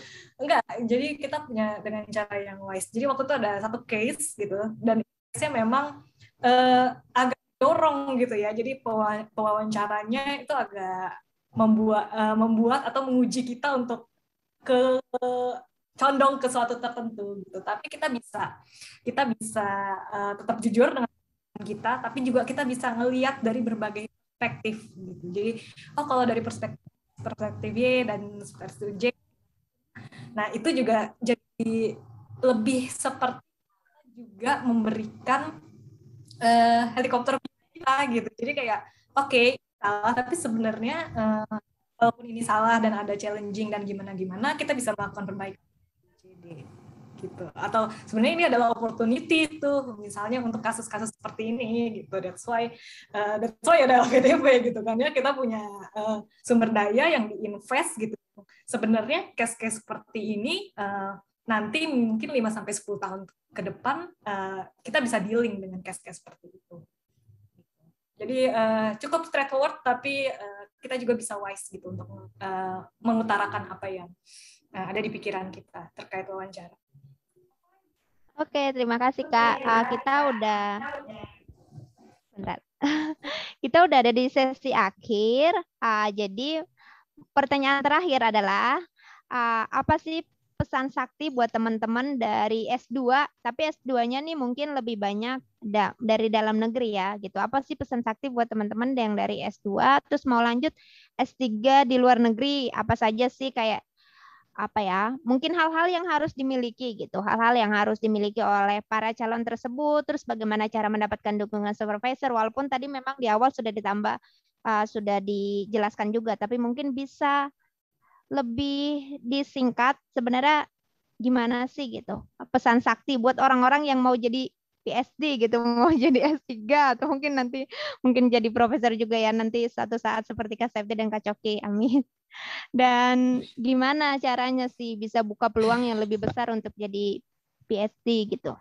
enggak. Jadi kita punya dengan cara yang wise. Jadi waktu itu ada satu case gitu, dan case-nya memang agak dorong gitu ya. Jadi pewawancaranya itu agak membuat atau menguji kita untuk condong ke suatu tertentu gitu. Tapi kita bisa tetap jujur dengan kita, tapi juga kita bisa ngelihat dari berbagai perspektif gitu. Jadi kalau dari perspektif Y dan perspektif J, nah itu juga jadi lebih seperti juga memberikan helikopter kita gitu. Jadi kayak oke, salah, tapi sebenarnya walaupun ini salah dan ada challenging dan gimana kita bisa melakukan perbaikan gitu. Atau sebenarnya ini adalah opportunity tuh, misalnya untuk kasus-kasus seperti ini gitu. That's why ada LPDP gitu kan ya, kita punya sumber daya yang diinvest gitu. Sebenarnya case-case seperti ini nanti mungkin 5-10 tahun ke depan kita bisa dealing dengan case-case seperti itu. Jadi cukup straightforward, tapi kita juga bisa wise gitu untuk mengutarakan apa yang ada di pikiran kita terkait wawancara. Oke, terima kasih Kak. Kita udah kita udah ada di sesi akhir. Jadi pertanyaan terakhir adalah apa sih pesan sakti buat teman-teman dari S2, tapi S2-nya nih mungkin lebih banyak dari dalam negeri ya gitu. Apa sih pesan sakti buat teman-teman yang dari S2 terus mau lanjut S3 di luar negeri? Apa saja sih kayak apa ya? Mungkin hal-hal yang harus dimiliki gitu, hal-hal yang harus dimiliki oleh para calon tersebut, terus bagaimana cara mendapatkan dukungan supervisor walaupun tadi memang di awal sudah ditambah sudah dijelaskan juga, tapi mungkin bisa lebih disingkat sebenarnya gimana sih gitu pesan sakti buat orang-orang yang mau jadi PhD gitu, mau jadi S3 atau mungkin nanti mungkin jadi profesor juga ya nanti suatu saat seperti Kak Septi dan Kak Coki, amin. Dan gimana caranya sih bisa buka peluang yang lebih besar untuk jadi PhD gitu.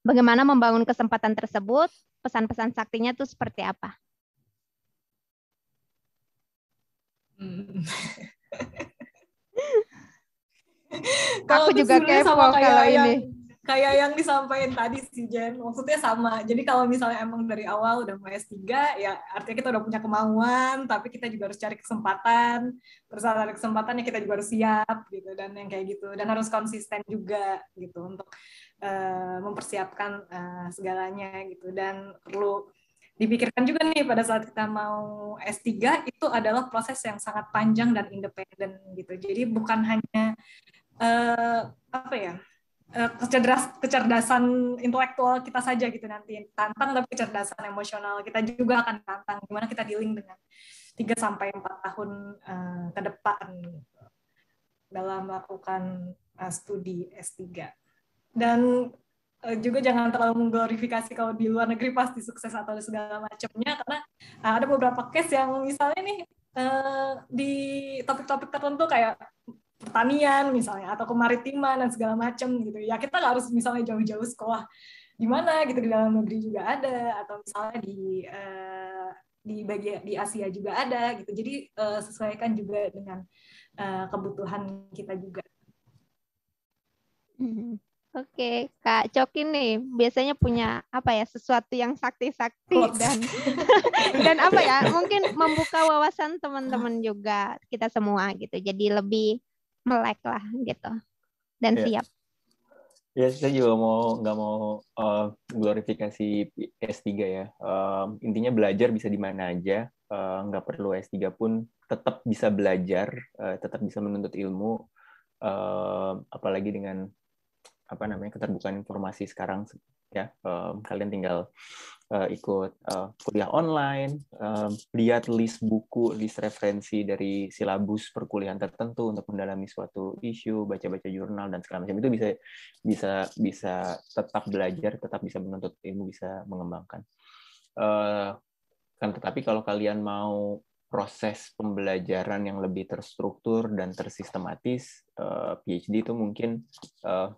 Bagaimana membangun kesempatan tersebut, pesan-pesan saktinya tuh seperti apa? Kalau Aku aku juga sebenarnya sama kepo kalau ini. kayak yang disampaikan tadi sih Jen. Maksudnya sama. Jadi kalau misalnya emang dari awal udah mau S3, ya artinya kita udah punya kemauan, tapi kita juga harus cari kesempatan. Terus cari kesempatan ya kita juga harus siap gitu dan yang kayak gitu. Dan harus konsisten juga gitu untuk mempersiapkan segalanya gitu. Dan perlu dipikirkan juga nih pada saat kita mau S3 itu adalah proses yang sangat panjang dan independen gitu. Jadi bukan hanya apa ya kecerdasan intelektual kita saja gitu nanti tantang, tapi kecerdasan emosional kita juga akan tantang gimana kita dealing dengan 3 sampai 4 tahun ke depan dalam melakukan studi S3. Dan juga jangan terlalu mengglorifikasi kalau di luar negeri pasti sukses atau segala macamnya, karena ada beberapa case yang misalnya nih di topik-topik tertentu kayak pertanian misalnya atau kemaritiman dan segala macam gitu ya, kita nggak harus misalnya jauh-jauh sekolah di mana gitu, di dalam negeri juga ada, atau misalnya di bagian di Asia juga ada gitu, jadi sesuaikan juga dengan kebutuhan kita juga. Oke, Kak Coki nih biasanya punya apa ya sesuatu yang sakti-sakti Quotes. dan apa ya mungkin membuka wawasan teman-teman juga kita semua gitu. Jadi lebih melek lah gitu dan siap. Ya, saya juga nggak mau glorifikasi S3 ya. Intinya belajar bisa di mana aja, nggak perlu S3 pun tetap bisa belajar, tetap bisa menuntut ilmu, apalagi dengan apa namanya keterbukaan informasi sekarang ya. Kalian tinggal ikut kuliah online, lihat list buku, list referensi dari silabus perkuliahan tertentu untuk mendalami suatu isu, baca-baca jurnal dan segala macam, itu bisa tetap belajar, tetap bisa menuntut ilmu, bisa mengembangkan. Kan tetapi kalau kalian mau proses pembelajaran yang lebih terstruktur dan tersistematis, PhD itu mungkin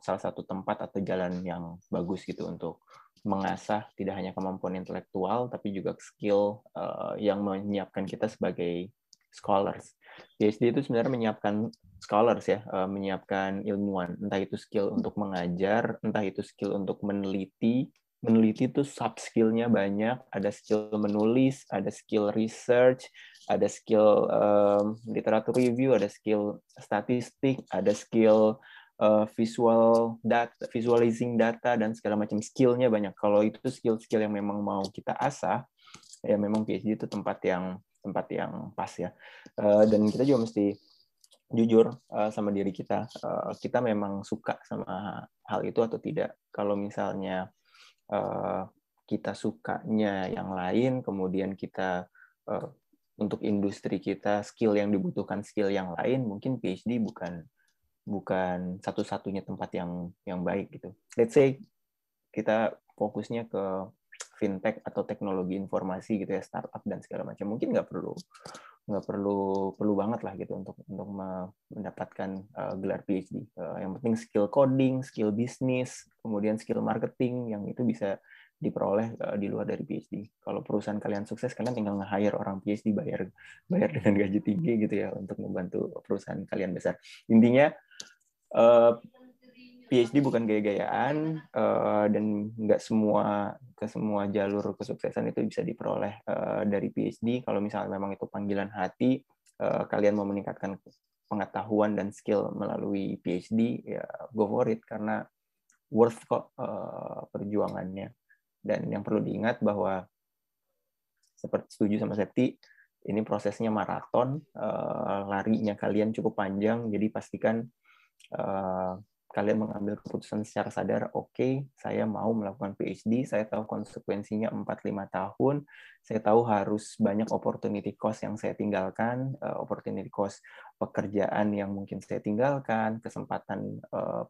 salah satu tempat atau jalan yang bagus gitu untuk mengasah tidak hanya kemampuan intelektual tapi juga skill yang menyiapkan kita sebagai scholars. PhD itu sebenarnya menyiapkan scholars ya, menyiapkan ilmuwan, entah itu skill untuk mengajar, entah itu skill untuk meneliti. Meneliti itu sub skill-nya banyak, ada skill menulis, ada skill research, ada skill literatur review, ada skill statistik, ada skill visual data, visualizing data, dan segala macam skill-nya banyak. Kalau itu skill-skill yang memang mau kita asah, ya memang PhD itu tempat yang pas ya. Dan kita juga mesti jujur sama diri kita, kita memang suka sama hal itu atau tidak. Kalau misalnya kita sukanya yang lain, kemudian kita untuk industri kita skill yang dibutuhkan skill yang lain, mungkin PhD bukan satu-satunya tempat yang baik gitu. Let's say kita fokusnya ke fintech atau teknologi informasi gitu ya, startup dan segala macam, mungkin nggak perlu banget lah gitu untuk mendapatkan gelar PhD. Yang penting skill coding, skill bisnis, kemudian skill marketing yang itu bisa diperoleh di luar dari PhD. Kalau perusahaan kalian sukses, kalian tinggal nge-hire orang PhD, bayar dengan gaji tinggi gitu ya untuk membantu perusahaan kalian besar. Intinya PhD bukan gaya-gayaan, dan nggak semua jalur kesuksesan itu bisa diperoleh dari PhD. Kalau misalnya memang itu panggilan hati, kalian mau meningkatkan pengetahuan dan skill melalui PhD, ya go for it, karena worth kok perjuangannya. Dan yang perlu diingat bahwa seperti setuju sama Septi, ini prosesnya maraton, larinya kalian cukup panjang, jadi pastikan kalian mengambil keputusan secara sadar, oke, saya mau melakukan PhD, saya tahu konsekuensinya 4-5 tahun, saya tahu harus banyak opportunity cost yang saya tinggalkan, opportunity cost pekerjaan yang mungkin saya tinggalkan, kesempatan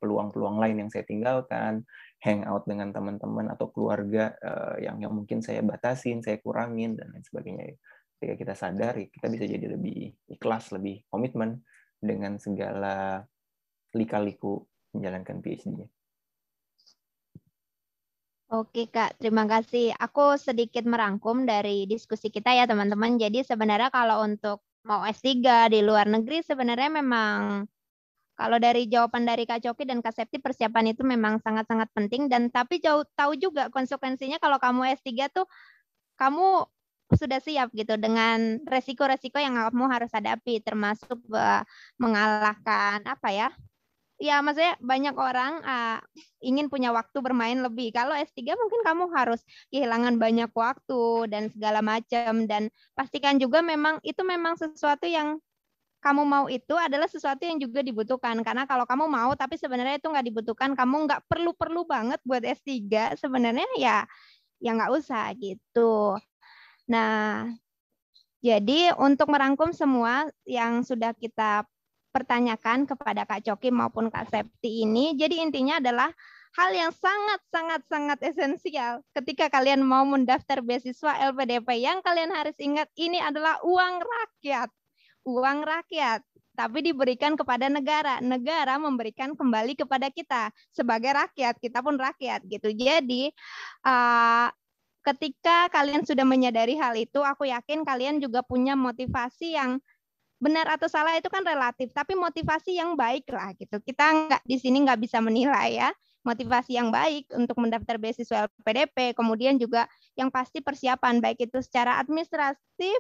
peluang-peluang lain yang saya tinggalkan, hangout dengan teman-teman atau keluarga yang mungkin saya batasin, saya kurangin, dan lain sebagainya. Ketika kita sadar, kita bisa jadi lebih ikhlas, lebih komitmen dengan segala lika-liku menjalankan PhD-nya. Oke Kak, terima kasih. Aku sedikit merangkum dari diskusi kita ya teman-teman. Jadi sebenarnya kalau untuk mau S3 di luar negeri sebenarnya memang kalau dari jawaban dari Kak Coki dan Kak Septi, persiapan itu memang sangat-sangat penting, dan tapi tahu juga konsekuensinya kalau kamu S3 tuh kamu sudah siap gitu dengan resiko-resiko yang kamu harus hadapi, termasuk mengalahkan apa ya? Ya, maksudnya banyak orang ingin punya waktu bermain lebih. Kalau S3 mungkin kamu harus kehilangan banyak waktu dan segala macam, dan pastikan juga itu memang sesuatu yang kamu mau, itu adalah sesuatu yang juga dibutuhkan. Karena kalau kamu mau tapi sebenarnya itu nggak dibutuhkan, kamu nggak perlu banget buat S3, sebenarnya ya nggak usah gitu. Nah, jadi untuk merangkum semua yang sudah kita pertanyakan kepada Kak Coki maupun Kak Septi ini, jadi intinya adalah hal yang sangat esensial ketika kalian mau mendaftar beasiswa LPDP. Yang kalian harus ingat, ini adalah uang rakyat. Uang rakyat, tapi diberikan kepada negara. Negara memberikan kembali kepada kita sebagai rakyat, kita pun rakyat gitu. Jadi ketika kalian sudah menyadari hal itu, aku yakin kalian juga punya motivasi yang benar atau salah itu kan relatif, tapi motivasi yang baik lah gitu. Kita di sini nggak bisa menilai ya. Motivasi yang baik untuk mendaftar beasiswa LPDP, kemudian juga yang pasti persiapan baik itu secara administratif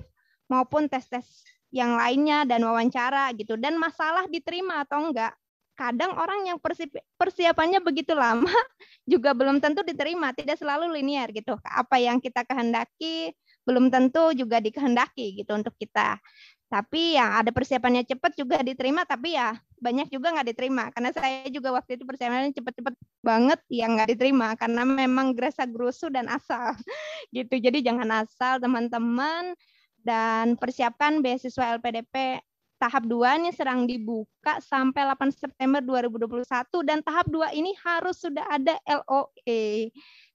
maupun tes-tes yang lainnya dan wawancara gitu. Dan masalah diterima atau enggak, kadang orang yang persiapannya begitu lama juga belum tentu diterima, tidak selalu linear gitu. Apa yang kita kehendaki belum tentu juga dikehendaki gitu untuk kita. Tapi yang ada persiapannya cepat juga diterima, tapi ya banyak juga nggak diterima. Karena saya juga waktu itu persiapannya cepet-cepet banget yang nggak diterima, karena memang gerasa-gerusu dan asal gitu. Jadi jangan asal teman-teman, dan persiapkan beasiswa LPDP tahap 2 ini sedang dibuka sampai 8 September 2021, dan tahap 2 ini harus sudah ada LOE.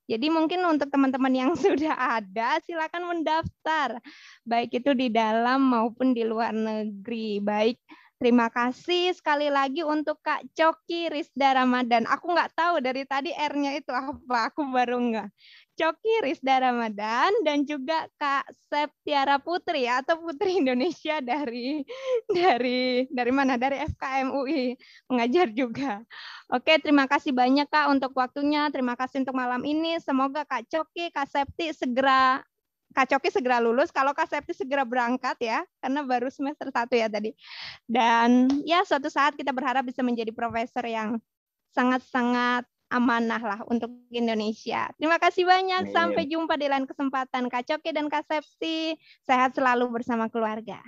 Jadi mungkin untuk teman-teman yang sudah ada, silakan mendaftar, baik itu di dalam maupun di luar negeri. Baik, terima kasih sekali lagi untuk Kak Coki Rizda Ramadan. Aku nggak tahu dari tadi R-nya itu apa, aku baru nggak. Coki Rizda Ramadan dan juga Kak Septiara Putri atau Putri Indonesia dari mana? Dari FKM UI, mengajar juga. Oke, terima kasih banyak Kak untuk waktunya. Terima kasih untuk malam ini. Semoga Kak Coki, Kak Septi Kak Coki segera lulus, kalau Kak Septi segera berangkat ya, karena baru semester 1 ya tadi. Dan ya suatu saat kita berharap bisa menjadi profesor yang sangat-sangat amanah lah untuk Indonesia. Terima kasih banyak. Sampai jumpa di lain kesempatan. Kak Coki dan Kak Septi, sehat selalu bersama keluarga.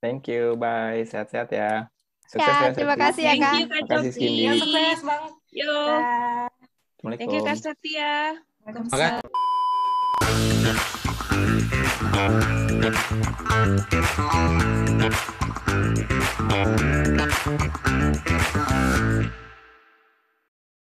Thank you, bye. Sehat-sehat ya. Sukses ya, terima kasih ya Kak. Terima kasih Cindy. Sukses Bang. Yo. Assalamualaikum. Thank you Kak Septi ya. Waalaikumsalam.